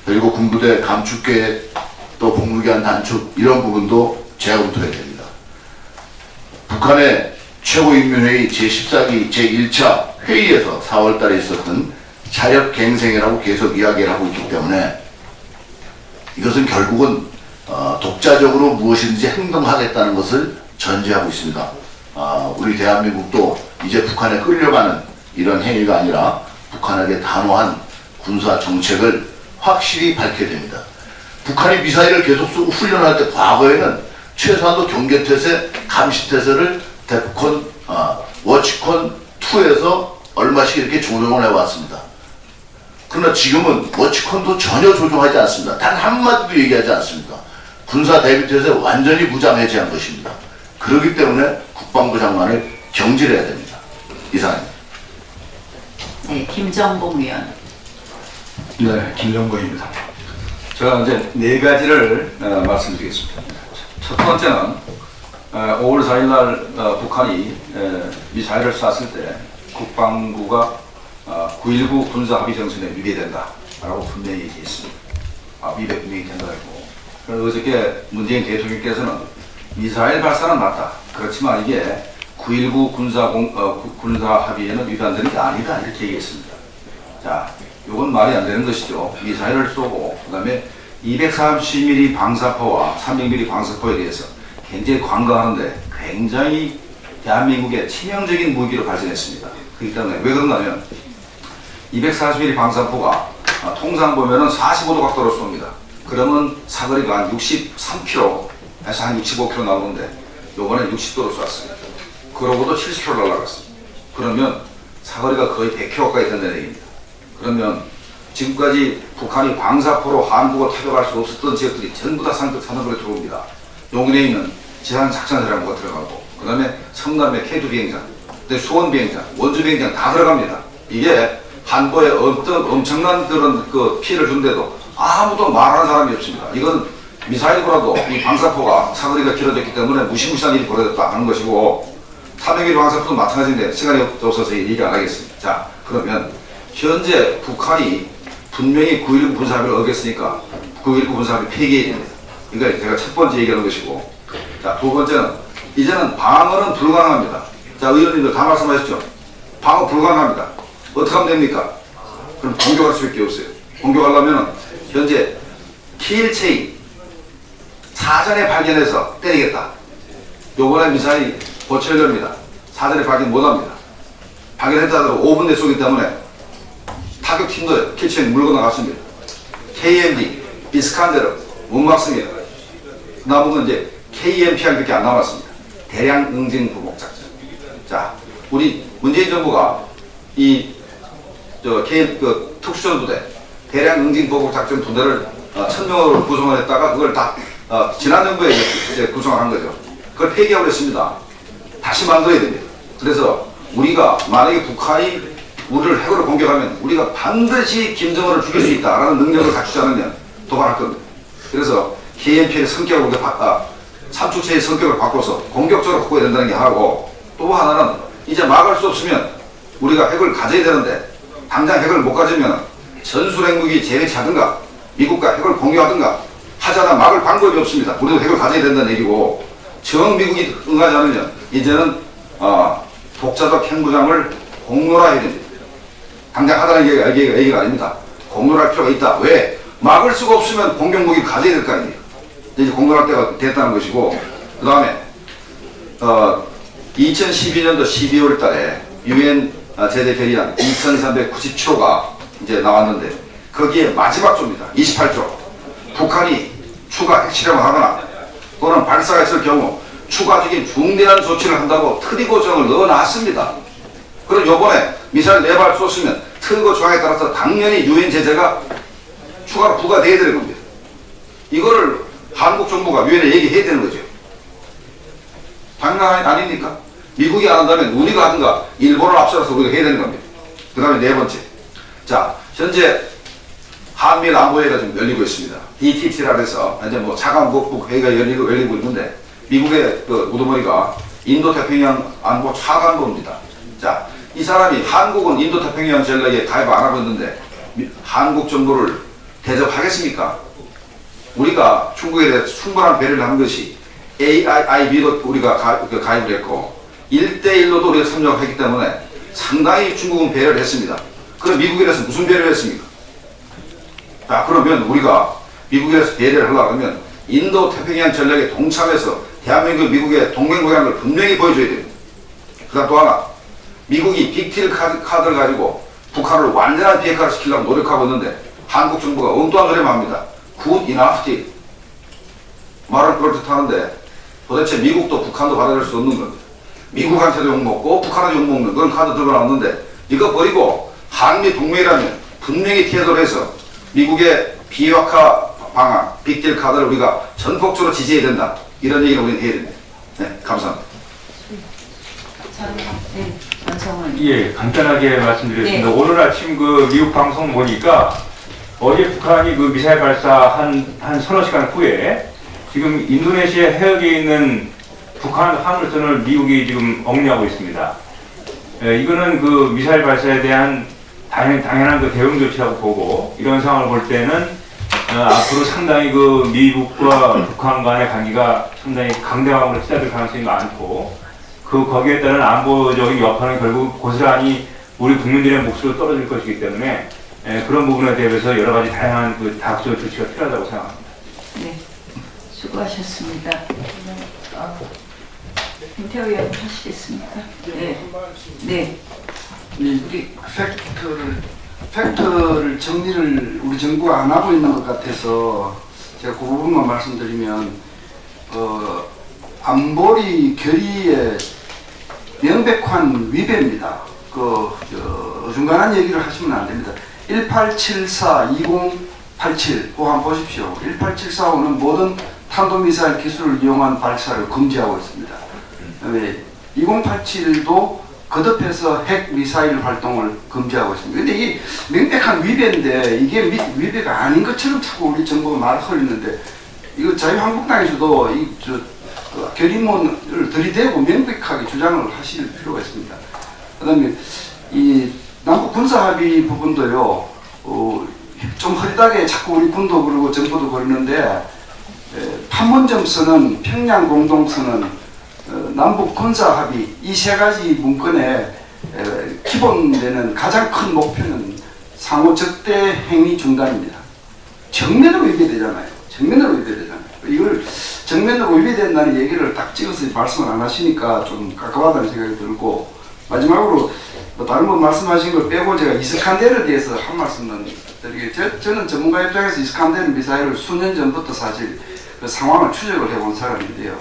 그리고 군부대 감축계획 또 복무기한 단축 이런 부분도 재검토해야 됩니다. 북한의 최고인민회의 제14기 제1차 회의에서 4월달에 있었던 자력갱생이라고 계속 이야기를 하고 있기 때문에 이것은 결국은 독자적으로 무엇이든지 행동하겠다는 것을 전제하고 있습니다. 우리 대한민국도 이제 북한에 끌려가는 이런 행위가 아니라 북한에게 단호한 군사 정책을 확실히 밝혀야 됩니다. 북한이 미사일을 계속 쏘고 훈련할 때 과거에는 최소한도 경계태세, 감시태세를 데프콘, 워치콘2에서 얼마씩 이렇게 조정을 해왔습니다. 그러나 지금은 워치콘도 전혀 조정하지 않습니다. 단 한마디도 얘기하지 않습니다. 군사 대비태세 완전히 무장 해제한 것입니다. 그렇기 때문에 국방부 장관을 경질해야 됩니다. 이상입니다. 네, 김정봉 의원. 네, 김정거입니다. 제가 이제 네 가지를 말씀드리겠습니다. 첫 번째는 5월 4일 날 북한이 미사일을 쐈을 때 국방부가 9.19 군사합의정신에 위배된다라고 분명히 얘기했습니다. 위배 분명히 된다고 했고, 어저께 문재인 대통령께서는 미사일 발사는 맞다. 그렇지만 이게 9.19 군사합의에는 위반되는 게 아니다 이렇게 얘기했습니다. 자, 이건 말이 안 되는 것이죠. 미사일을 쏘고 그다음에 230mm 방사포와 300mm 방사포에 대해서 굉장히 관가하는데 굉장히 대한민국의 치명적인 무기로 발전했습니다. 그렇기 때문에 왜 그런가 하면 240mm 방사포가 통상 보면은 45도 각도로 쏩니다. 그러면 사거리가 한 63km에서 한 65km 나오는데 요번에 60도로 쐈습니다. 그러고도 70km 날아갔습니다. 그러면 사거리가 거의 100km까지 된다는 얘기입니다. 그러면 지금까지 북한이 방사포로 한국을 타격할 수 없었던 지역들이 전부 다 산업으로 들어옵니다. 용인에 있는 지상작전사령부가 들어가고, 그 다음에 성남의 K2 비행장, 수원 비행장, 원주 비행장 다 들어갑니다. 이게 한국에 엄청난 그런 피해를 준데도 아무도 말하는 사람이 없습니다. 이건 미사일보다도 이 방사포가 사거리가 길어졌기 때문에 무시무시한 일이 벌어졌다 하는 것이고, 300mm 방사포도 마찬가지인데 시간이 없어서 얘기 안 하겠습니다. 자, 그러면 현재 북한이 분명히 9.19 군사합의를 어겼으니까 9.19 군사합의 폐기해야 됩니다. 그러니까 제가 첫 번째 얘기하는 것이고, 자, 두 번째는 이제는 방어는 불가능합니다. 자, 의원님들 다 말씀하셨죠? 방어 불가능합니다. 어떻게 하면 됩니까? 그럼 공격할 수밖에 없어요. 공격하려면 현재 KL체인 사전에 발견해서 때리겠다. 요번에 미사일이 고철됩니다. 사전에 발견 못합니다. 발견했다도 5분 내 쏘기 때문에 타격팀도 캐치에 물고 나갔습니다. KMD, 이스칸데르 못 막습니다. 남은 이제 KMPR밖에 안 남았습니다. 대량 응징 보복 작전. 자, 우리 문재인 정부가 그 특수전부대 대량 응징 보복 작전 부대를 1000명으로 구성을 했다가 그걸 다 지난 정부에 이제 구성을 한 거죠. 그걸 폐기하고 그랬습니다. 다시 만들어야 됩니다. 그래서 우리가 만약에 북한이 우리를 핵으로 공격하면 우리가 반드시 김정은을 죽일 수 있다라는 능력을 갖추지 않으면 도발할 겁니다. 그래서 KMP의 성격을 우리가 삼축체의 성격을 바꿔서 공격적으로 바꿔야 된다는 게 하나고, 또 하나는 이제 막을 수 없으면 우리가 핵을 가져야 되는데 당장 핵을 못 가지면 전술핵무기 재배치하든가 미국과 핵을 공유하든가 하자나 막을 방법이 없습니다. 우리도 핵을 가져야 된다는 얘기고, 정 미국이 응하지 않으면 이제는 독자적 핵무장을 공론화해야 됩니다. 당장 하자는 얘기가 아닙니다. 공론할 필요가 있다. 왜? 막을 수가 없으면 공격무기를 가져야 될 거 아닙니까? 이제 공론할 때가 됐다는 것이고, 그 다음에 2012년도 12월 달에 UN 제재 결의안 2397호가 이제 나왔는데 거기에 마지막 조입니다. 28조. 북한이 추가 핵실험을 하거나 또는 발사했을 경우 추가적인 중대한 조치를 한다고 트리거 조항을 넣어놨습니다. 그럼 요번에 미사일 4발 쏘으면 트리거 조항에 따라서 당연히 UN 제재가 추가로 부과돼야 되는 겁니다. 이거를 한국 정부가 유엔에 얘기해야 되는 거죠. 당연 아닙니까? 미국이 안 한다면 우리가 하든가 일본을 앞서서 우리가 해야 되는 겁니다. 그 다음에 4번째. 자, 현재 한미일 안보회의가 지금 열리고 있습니다. DTT라 해서 이제 뭐 차관국 회의가 열리고 있는데 미국의 그 우두머리가 인도태평양 안보 차관보입니다. 자, 이 사람이 한국은 인도태평양 전략에 가입 안 하고 있는데 한국 정부를 대접하겠습니까? 우리가 중국에 대해서 충분한 배려를 한 것이 AIIB도 우리가 가입을 했고 1대1로도 우리가 참여를 했기 때문에 상당히 중국은 배려를 했습니다. 그럼 미국에 대해서 무슨 배려를 했습니까? 자, 그러면 우리가 미국에 대해서 배려를 하려고 하면 인도 태평양 전략에 동참해서 대한민국 미국의 동맹국이라는 걸 분명히 보여줘야 됩니다. 그 다음 또 하나, 미국이 빅딜 카드를 가지고 북한을 완전한 비핵화를 시키려고 노력하고 있는데 한국 정부가 엉뚱한 소리만 합니다. Good enough deal. 말은 그렇듯 하는데 도대체 미국도 북한도 받아들일 수 없는 겁니다. 미국한테도 욕먹고 북한한테 욕먹는 그런 카드 들고 나왔는데 이거 버리고 한미 동맹이라면 분명히 태도를 해서 미국의 비핵화 방안, 빅딜 카드를 우리가 전폭적으로 지지해야 된다. 이런 얘기를 우리는 해야 됩니다. 네, 감사합니다. 네, 원성은. 예, 간단하게 말씀드리겠습니다. 네. 오늘 아침 그 미국 방송 보니까 어제 북한이 그 미사일 발사 한 서너 시간 후에 지금 인도네시아 해역에 있는 북한 화물선을 미국이 지금 억류하고 있습니다. 예, 이거는 그 미사일 발사에 대한 당연한 그 대응 조치라고 보고, 이런 상황을 볼 때는 앞으로 상당히 그 미국과 북한 간의 관계가 상당히 강대강으로 치닫을 가능성이 많고, 거기에 따른 안보적인 여파는 결국 고스란히 우리 국민들의 몫으로 떨어질 것이기 때문에 그런 부분에 대해서 여러 가지 다양한 그 다각적 조치가 필요하다고 생각합니다. 네, 수고하셨습니다. 김태호 의원 하시겠습니까? 네. 네. 우리 팩트를 정리를 우리 정부가 안 하고 있는 것 같아서 제가 그 부분만 말씀드리면, 안보리 결의의 명백한 위배입니다. 어중간한 얘기를 하시면 안 됩니다. 1874-2087 그거 한번 보십시오. 1874호는 모든 탄도미사일 기술을 이용한 발사를 금지하고 있습니다. 2087도 거듭해서 핵 미사일 활동을 금지하고 있습니다. 근데 이게 명백한 위배인데 이게 위배가 아닌 것처럼 자꾸 우리 정부가 말을 흐리는데, 이거 자유한국당에서도 결의문을 들이대고 명백하게 주장을 하실 필요가 있습니다. 그 다음에 이 남북 군사합의 부분도요, 좀 흐리다게 자꾸 우리 군도 그러고 정부도 그러는데, 판문점선언, 평양 공동선언, 남북 군사합의 이 세 가지 문건에 기본되는 가장 큰 목표는 상호 적대 행위 중단입니다. 정면으로 위배되잖아요. 정면으로 위배되잖아요. 이걸 정면으로 위배된다는 얘기를 딱 찍어서 말씀을 안 하시니까 좀 깝깝하다는 생각이 들고, 마지막으로 뭐 다른 분 말씀하신 걸 빼고 제가 이스칸데르에 대해서 한 말씀만 드리게, 저는 전문가 입장에서 이스칸데르 미사일을 수년 전부터 사실 그 상황을 추적을 해본 사람인데요.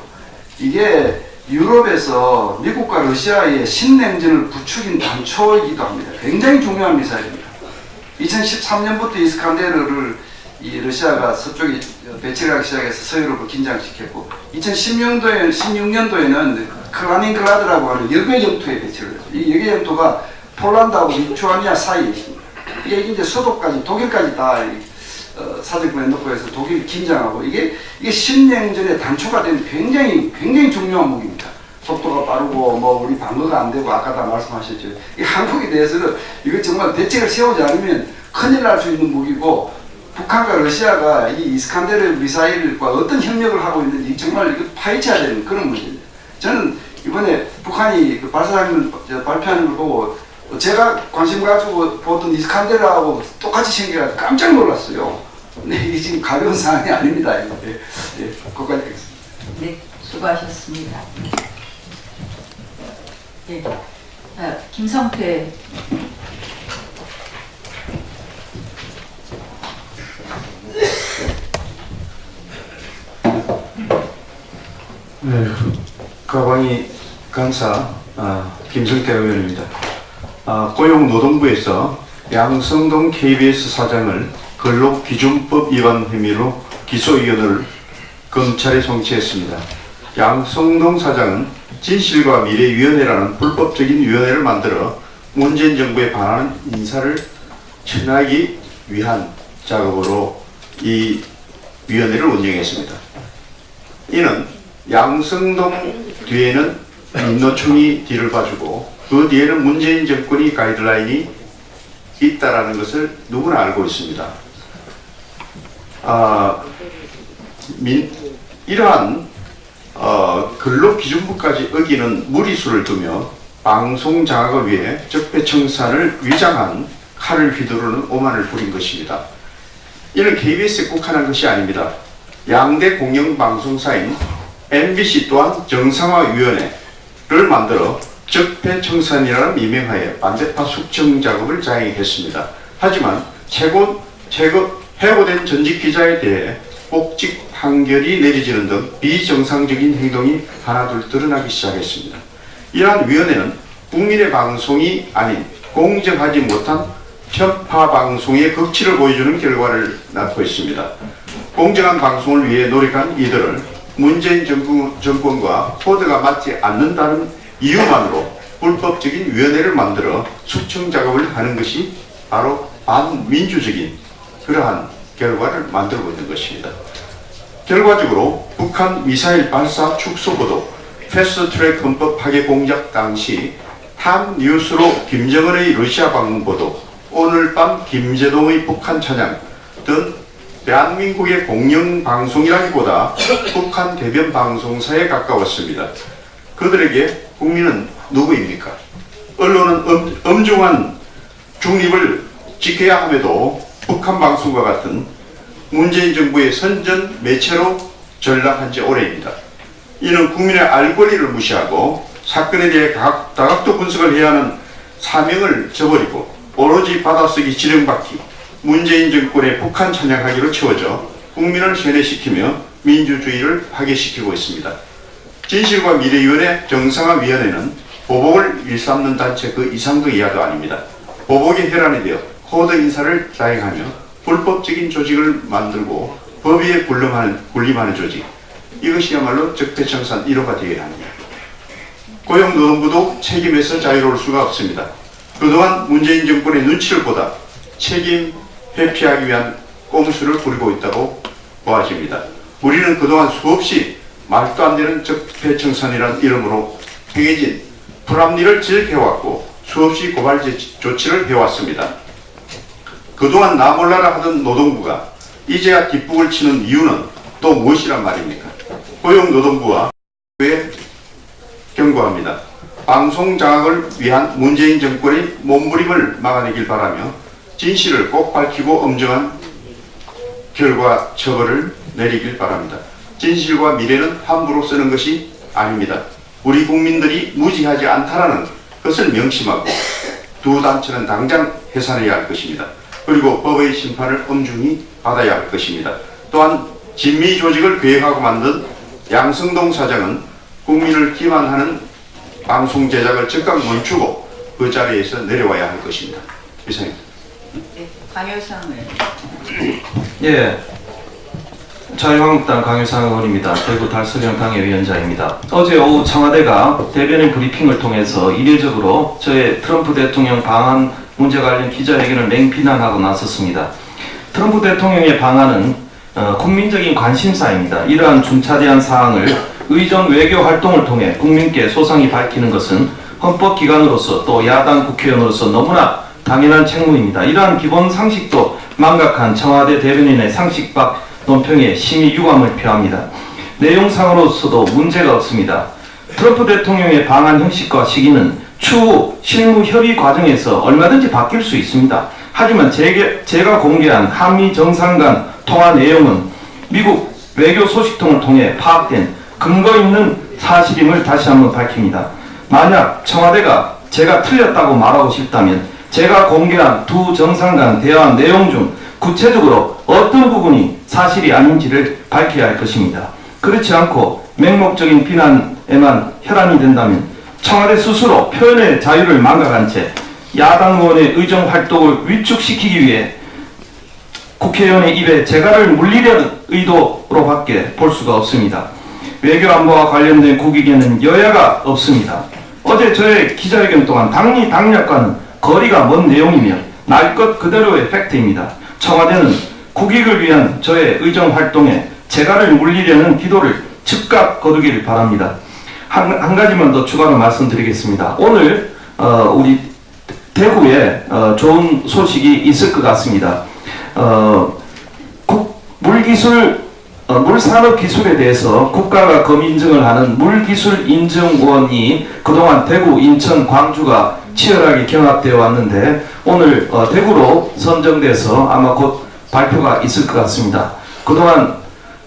이게 유럽에서 미국과 러시아의 신냉전을 부추긴 단초이기도 합니다. 굉장히 중요한 미사일입니다. 2013년부터 이스칸데르를 이 러시아가 서쪽에 배치를 하기 시작해서 서유럽을 긴장시켰고, 16년도에는 클라닌그라드라고 하는 열배 영토에 배치를 했어요. 이 열배 영토가 폴란드하고 리투아니아 사이에 있습니다. 이게 이제 서독까지, 독일까지 다 사정권에 넣고 해서 독일 긴장하고, 이게 신냉전의 단초가 된 굉장히 중요한 무기입니다. 속도가 빠르고 뭐 우리 방어가 안 되고 아까 다 말씀하셨죠. 이 한국에 대해서는 이거 정말 대책을 세우지 않으면 큰일 날 수 있는 무기고, 북한과 러시아가 이 이스칸데르 미사일과 어떤 협력을 하고 있는지 정말 이거 파헤쳐야 되는 그런 문제입니다. 저는 이번에 북한이 그 발사장을 발표하는 걸 보고 제가 관심 가지고 보던 이스칸데르하고 똑같이 생겨서 깜짝 놀랐어요. 근데 이게 지금 가벼운 상황이 아닙니다. 예, 거기까지 하겠습니다. 네, 수고하셨습니다. 예, 김성태. 네, 가방이 강사 김성태 의원입니다. 고용노동부에서 양성동 KBS 사장을 근로기준법 위반 혐의로 기소의견을 검찰에 송치했습니다. 양성동 사장은 진실과 미래위원회라는 불법적인 위원회를 만들어 문재인 정부에 반하는 인사를 청하기 위한 작업으로 이 위원회를 운영했습니다. 이는 양성동 뒤에는 민노총이 뒤를 봐주고 그 뒤에는 문재인 정권이 가이드라인이 있다라는 것을 누구나 알고 있습니다. 이러한 근로기준법까지 어기는 무리수를 두며 방송 장악을 위해 적폐청산을 위장한 칼을 휘두르는 오만을 부린 것입니다. 이는 KBS에 국한한 것이 아닙니다. 양대 공영방송사인 MBC 또한 정상화위원회를 만들어 적폐청산이라는 미명하에 반대파 숙청 작업을 자행했습니다. 하지만 해고된 전직 기자에 대해 복직 판결이 내려지는 등 비정상적인 행동이 하나둘 드러나기 시작했습니다. 이러한 위원회는 국민의 방송이 아닌 공정하지 못한 편파 방송의 극치를 보여주는 결과를 낳고 있습니다. 공정한 방송을 위해 노력한 이들을 문재인 정권과 코드가 맞지 않는다는 이유만으로 불법적인 위원회를 만들어 숙청 작업을 하는 것이 바로 반민주적인 그러한 결과를 만들고 있는 것입니다. 결과적으로 북한 미사일 발사 축소보도, 패스트트랙 헌법 파괴 공작 당시 탑뉴스로 김정은의 러시아 방문 보도, 오늘 밤 김제동의 북한 찬양 등 대한민국의 공영방송이라기보다 북한 대변 방송사에 가까웠습니다. 그들에게 국민은 누구입니까? 언론은 엄중한 중립을 지켜야 함에도 북한 방송과 같은 문재인 정부의 선전 매체로 전락한 지 오래입니다. 이는 국민의 알 권리를 무시하고 사건에 대해 다각도 분석을 해야 하는 사명을 저버리고 오로지 받아쓰기 지령받기, 문재인 정권의 북한 찬양하기로 채워져 국민을 세뇌시키며 민주주의를 파괴시키고 있습니다. 진실과 미래위원회 정상화위원회는 보복을 일삼는 단체 그 이상도 이하도 아닙니다. 보복의 혈안이 되어 코드 인사를 자행하며 불법적인 조직을 만들고 법위에 군림하는 조직, 이것이야말로 적폐청산 1호가 되어야 합니다. 고용노동부도 책임에서 자유로울 수가 없습니다. 그동안 문재인 정권의 눈치를 보다 책임 회피하기 위한 꼼수를 부리고 있다고 보아집니다. 우리는 그동안 수없이 말도 안 되는 적폐청산이라는 이름으로 행해진 불합리를 지적해왔고 수없이 고발 조치를 해왔습니다. 그동안 나 몰라라 하던 노동부가 이제야 뒷북을 치는 이유는 또 무엇이란 말입니까? 고용노동부와 왜 경고합니다. 방송 장악을 위한 문재인 정권의 몸부림을 막아내길 바라며 진실을 꼭 밝히고 엄정한 결과 처벌을 내리길 바랍니다. 진실과 미래는 함부로 쓰는 것이 아닙니다. 우리 국민들이 무지하지 않다라는 것을 명심하고 두 단체는 당장 해산해야 할 것입니다. 그리고 법의 심판을 엄중히 받아야 할 것입니다. 또한 진미 조직을 계획하고 만든 양성동 사장은 국민을 기만하는 방송 제작을 즉각 멈추고 그 자리에서 내려와야 할 것입니다. 이상입니다. 네, 강효상 의원님. 예, 자유한국당 강효상 의원입니다. 대구 달서경 당협위원장입니다. 어제 오후 청와대가 대변인 브리핑을 통해서 이례적으로 저의 트럼프 대통령 방한 문제 관련 기자회견을 맹비난하고 나섰습니다. 트럼프 대통령의 방한은 국민적인 관심사입니다. 이러한 중차대한 사항을 의전 외교 활동을 통해 국민께 소상히 밝히는 것은 헌법기관으로서 또 야당 국회의원으로서 너무나 당연한 책무입니다. 이러한 기본 상식도 망각한 청와대 대변인의 상식 밖 논평에 심히 유감을 표합니다. 내용상으로서도 문제가 없습니다. 트럼프 대통령의 방한 형식과 시기는 추후 실무 협의 과정에서 얼마든지 바뀔 수 있습니다. 하지만 제가 공개한 한미 정상 간 통화 내용은 미국 외교 소식통을 통해 파악된 근거 있는 사실임을 다시 한번 밝힙니다. 만약 청와대가 제가 틀렸다고 말하고 싶다면 제가 공개한 두 정상 간 대화 내용 중 구체적으로 어떤 부분이 사실이 아닌지를 밝혀야 할 것입니다. 그렇지 않고 맹목적인 비난에만 혈안이 된다면 청와대 스스로 표현의 자유를 망각한 채 야당 의원의 의정 활동을 위축시키기 위해 국회의원의 입에 재갈을 물리려는 의도로밖에 볼 수가 없습니다. 외교안보와 관련된 국익에는 여야가 없습니다. 어제 저의 기자회견 동안 당리 당략과는 거리가 먼 내용이며 날 것 그대로의 팩트입니다. 청와대는 국익을 위한 저의 의정 활동에 재갈을 물리려는 기도를 즉각 거두기를 바랍니다. 한 가지만 더 추가로 말씀드리겠습니다. 오늘 우리 대구에 좋은 소식이 있을 것 같습니다. 물산업기술에 대해서 국가가 검인증을 하는 물기술인증원이 그동안 대구, 인천, 광주가 치열하게 경합되어 왔는데 오늘 대구로 선정돼서 아마 곧 발표가 있을 것 같습니다. 그동안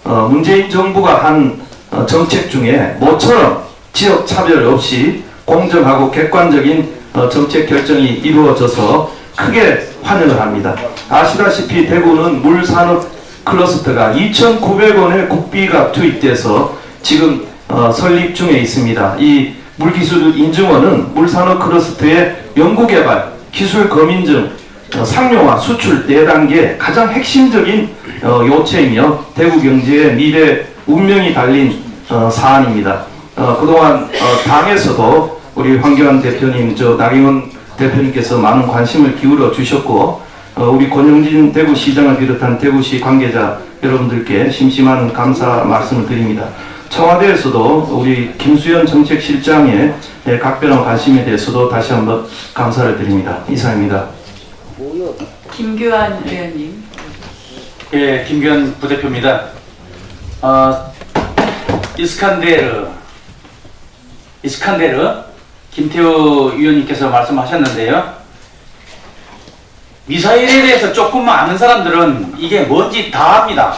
문재인 정부가 한 정책 중에 모처럼 지역 차별 없이 공정하고 객관적인 정책 결정이 이루어져서 크게 환영을 합니다. 아시다시피 대구는 물산업 클러스터가 2,900원의 국비가 투입돼서 지금 설립 중에 있습니다. 이 물기술인증원은 물산업 클러스터의 연구개발, 기술 검인증, 상용화, 수출 4단계 가장 핵심적인 요체이며 대구 경제의 미래 운명이 달린 사안입니다. 그동안 당에서도 우리 황교안 대표님, 나경원 대표님께서 많은 관심을 기울여 주셨고 우리 권영진 대구시장을 비롯한 대구시 관계자 여러분들께 심심한 감사 말씀을 드립니다. 청와대에서도 우리 김수현 정책실장의 각별한 관심에 대해서도 다시 한번 감사를 드립니다. 이상입니다. 김규환 의원님. 예, 김규환 부대표입니다. 이스칸데르 김태우 위원님께서 말씀하셨는데요. 미사일에 대해서 조금만 아는 사람들은 이게 뭔지 다 압니다.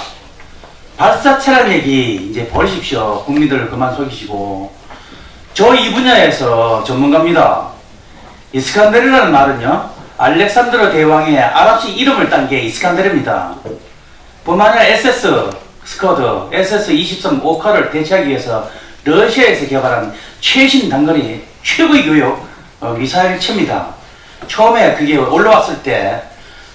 발사체란 얘기 이제 버리십시오. 국민들을 그만 속이시고. 저 이 분야에서 전문가입니다. 이스칸데르라는 말은요, 알렉산드로 대왕의 아랍식 이름을 딴 게 이스칸데르입니다. 뿐만 아니라 SS 스쿼드, SS-23 오카를 대체하기 위해서 러시아에서 개발한 최신 단거리 최고의 교역 미사일체입니다. 처음에 그게 올라왔을 때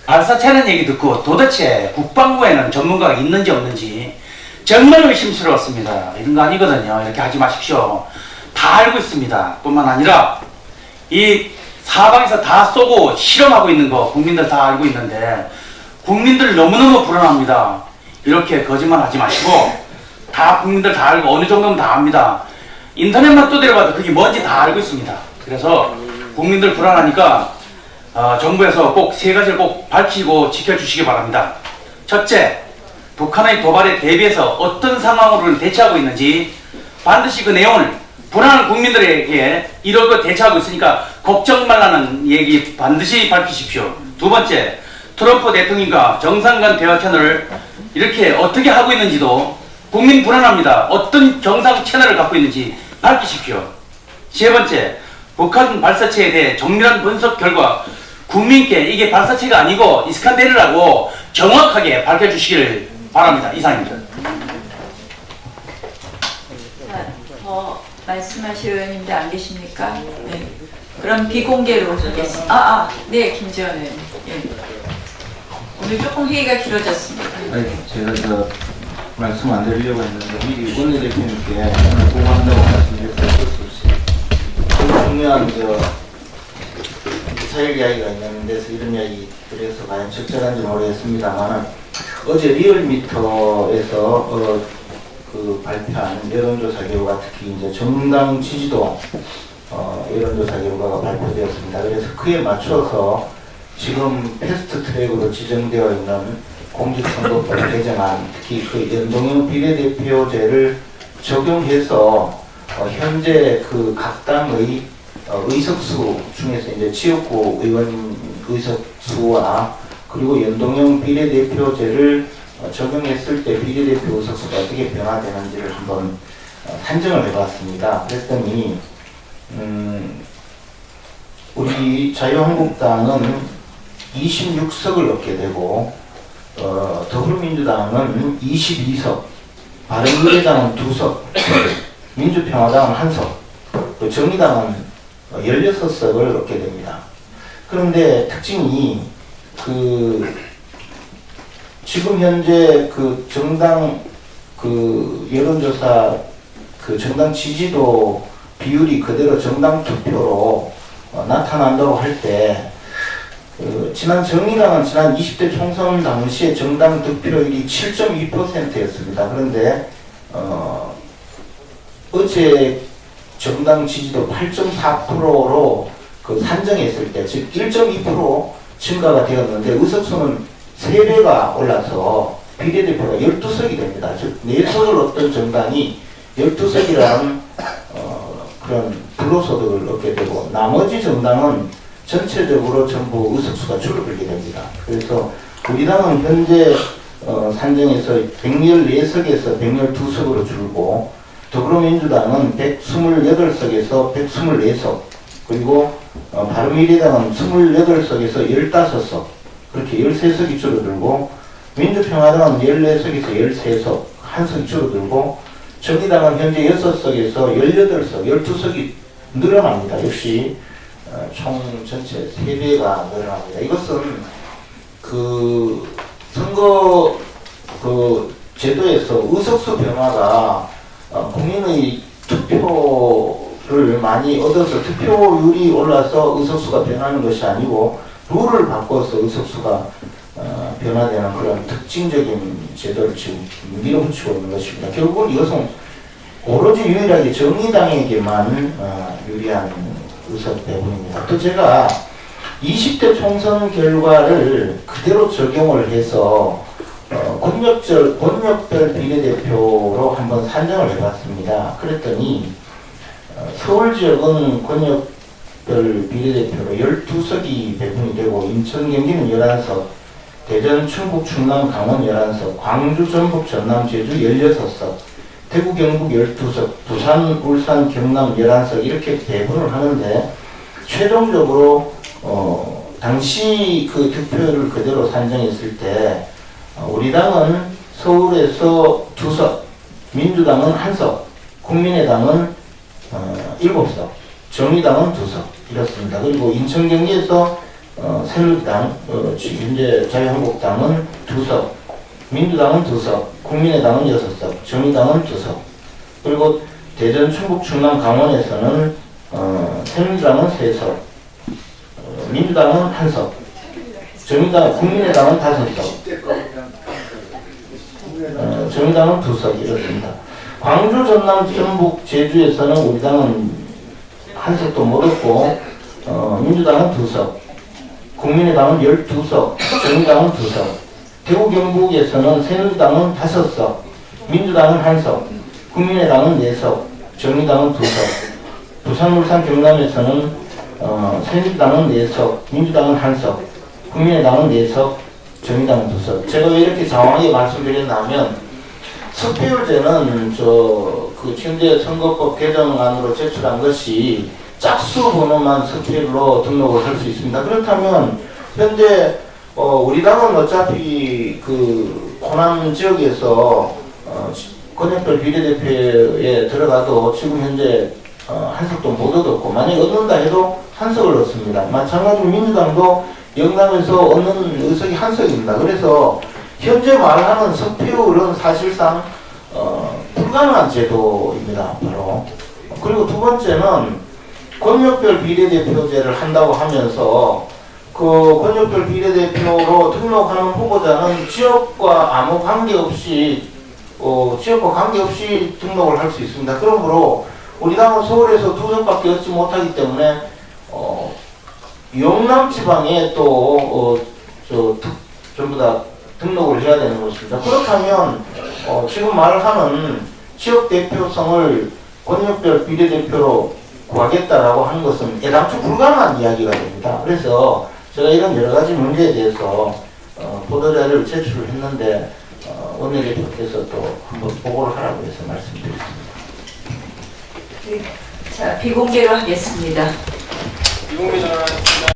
발사체는 얘기 듣고 도대체 국방부에는 전문가가 있는지 없는지 정말 의심스러웠습니다. 이런 거 아니거든요. 이렇게 하지 마십시오. 다 알고 있습니다. 뿐만 아니라 이 사방에서 다 쏘고 실험하고 있는 거 국민들 다 알고 있는데 국민들 너무너무 불안합니다. 이렇게 거짓말 하지 마시고 다 국민들 다 알고 어느 정도는 다 압니다. 인터넷만 두드려봐도 그게 뭔지 다 알고 있습니다. 그래서 국민들 불안하니까 정부에서 꼭 3가지를 꼭 밝히고 지켜주시기 바랍니다. 첫째, 북한의 도발에 대비해서 어떤 상황으로 대처하고 있는지 반드시 그 내용을 불안한 국민들에게 이런 거 대처하고 있으니까 걱정 말라는 얘기 반드시 밝히십시오. 두 번째, 트럼프 대통령과 정상 간 대화 채널을 이렇게 어떻게 하고 있는지도 국민 불안합니다. 어떤 정상 채널을 갖고 있는지 밝히십시오. 세 번째, 북한 발사체에 대해 정밀한 분석 결과 국민께 이게 발사체가 아니고 이스칸데르라고 정확하게 밝혀주시기를 바랍니다. 이상입니다. 자, 더 말씀하실 의원님들 안 계십니까? 네. 그럼 비공개로 하겠습니다. 네, 김지원 의원. 예. 오늘 조금 회의가 길어졌습니다. 아니, 제가 말씀 안 드리려고 했는데 미리 원내대표님께 오늘 보고한다고 말씀드렸어요. 중요한 미사일 이야기가 있는 데서 이런 이야기 드려서 과연 적절한지 모르겠습니다만 어제 리얼미터에서 그 발표한 여론조사 결과 특히 이제 정당 지지도 여론조사 결과가 발표되었습니다. 그래서 그에 맞춰서 지금 패스트 트랙으로 지정되어 있는 공직선거법 개정안, 특히 그 연동형 비례대표제를 적용해서 현재 그 각 당의 의석수 중에서 이제 지역구 의원 의석수와 그리고 연동형 비례대표제를 적용했을 때 비례대표 의석수가 어떻게 변화되는지를 한번 산정을 해봤습니다. 그랬더니 우리 자유한국당은 26석을 얻게 되고 더불어민주당은 22석, 바른미래당은 2석, 민주평화당은 1석, 정의당은 16석을 얻게 됩니다. 그런데 특징이 지금 현재 정당 여론조사 정당 지지도 비율이 그대로 정당 투표로 나타난다고 할 때 지난 정의당은 지난 20대 총선 당시에 정당 득표율이 7.2%였습니다. 그런데 어제 정당 지지도 8.4%로 산정했을 때, 즉 1.2% 증가가 되었는데 의석수는 3배가 올라서 비례대표가 12석이 됩니다. 즉 4석을 얻던 정당이 12석이라는 그런 불로소득을 얻게 되고 나머지 정당은 전체적으로 전부 의석수가 줄어들게 됩니다. 그래서 우리 당은 현재 산정에서 114석에서 112석으로 줄고 더불어민주당은 128석에서 124석 그리고 바른미래당은 28석에서 15석 그렇게 13석이 줄어들고 민주평화당은 14석에서 13석 한 석이 줄어들고 정의당은 현재 6석에서 18석 12석이 늘어납니다. 역시 총 전체 3배가 늘어납니다. 이것은 선거 제도에서 의석수 변화가 국민의 투표를 많이 얻어서 투표율이 올라서 의석수가 변하는 것이 아니고 룰을 바꿔서 의석수가 변화되는 그런 특징적인 제도를 지금 밀어붙이고 있는 것입니다. 결국은 이것은 오로지 유일하게 정의당에게만 유리한 의석 배분입니다. 또 제가 20대 총선 결과를 그대로 적용을 해서 권역별 비례대표로 한번 산정을 해봤습니다. 그랬더니 서울 지역은 권역별 비례대표로 12석이 배분이 되고 인천, 경기는 11석, 대전, 충북, 충남, 강원 11석, 광주, 전북, 전남, 제주 16석, 대구, 경북 12석, 부산, 울산, 경남 11석 이렇게 배분을 하는데 최종적으로 당시 그 득표율을 그대로 산정했을 때 우리 당은 서울에서 2석, 민주당은 1석, 국민의당은 7석, 정의당은 2석 이렇습니다. 그리고 인천 경기에서 새누리당, 현재 자유한국당은 2석, 민주당은 2석, 국민의당은 6석, 정의당은 2석. 그리고 대전, 충북, 충남, 강원에서는 새누리당은 3석, 민주당은 1석, 국민의당은 5석, 정의당은 2석 이렇습니다. 광주, 전남, 전북, 제주에서는 우리 당은 1석도 못 얻고 민주당은 2석, 국민의당은 12석, 정의당은 2석, 대구 경북에서는 새누리당은 5석, 민주당은 1석, 국민의당은 4석, 정의당은 2석, 부산, 울산, 경남에서는 새누리당은 4석, 민주당은 1석, 국민의당은 4석, 정의당은 2석. 제가 왜 이렇게 장황하게 말씀드렸냐면 득표율제는 그 현재 선거법 개정안으로 제출한 것이 짝수 번호만 득표율로 등록을 할 수 있습니다. 그렇다면 현재 우리 당은 어차피 그 호남 지역에서 권역별 비례대표에 들어가도 지금 현재 한 석도 못 얻었고, 만약에 얻는다 해도 한 석을 얻습니다. 마찬가지로 민주당도 영남에서 얻는 의석이 한 석입니다. 그래서 현재 말하는 석표율은 사실상 불가능한 제도입니다. 바로. 그리고 두 번째는 권역별 비례대표제를 한다고 하면서 그 권역별 비례대표로 등록하는 후보자는 지역과 아무 관계없이 등록을 할 수 있습니다. 그러므로 우리 당은 서울에서 2석밖에 얻지 못하기 때문에 영남 지방에 또 전부 다 등록을 해야 되는 것입니다. 그렇다면 지금 말하는 지역 대표성을 권역별 비례대표로 구하겠다라고 하는 것은 애당초 불가능한 이야기가 됩니다. 그래서 제가 이런 여러 가지 문제에 대해서 보도자료를 제출을 했는데 원내대표께서 또 한번 보고를 하라고 해서 말씀드렸습니다. 자, 비공개로 하겠습니다. 비공개 전환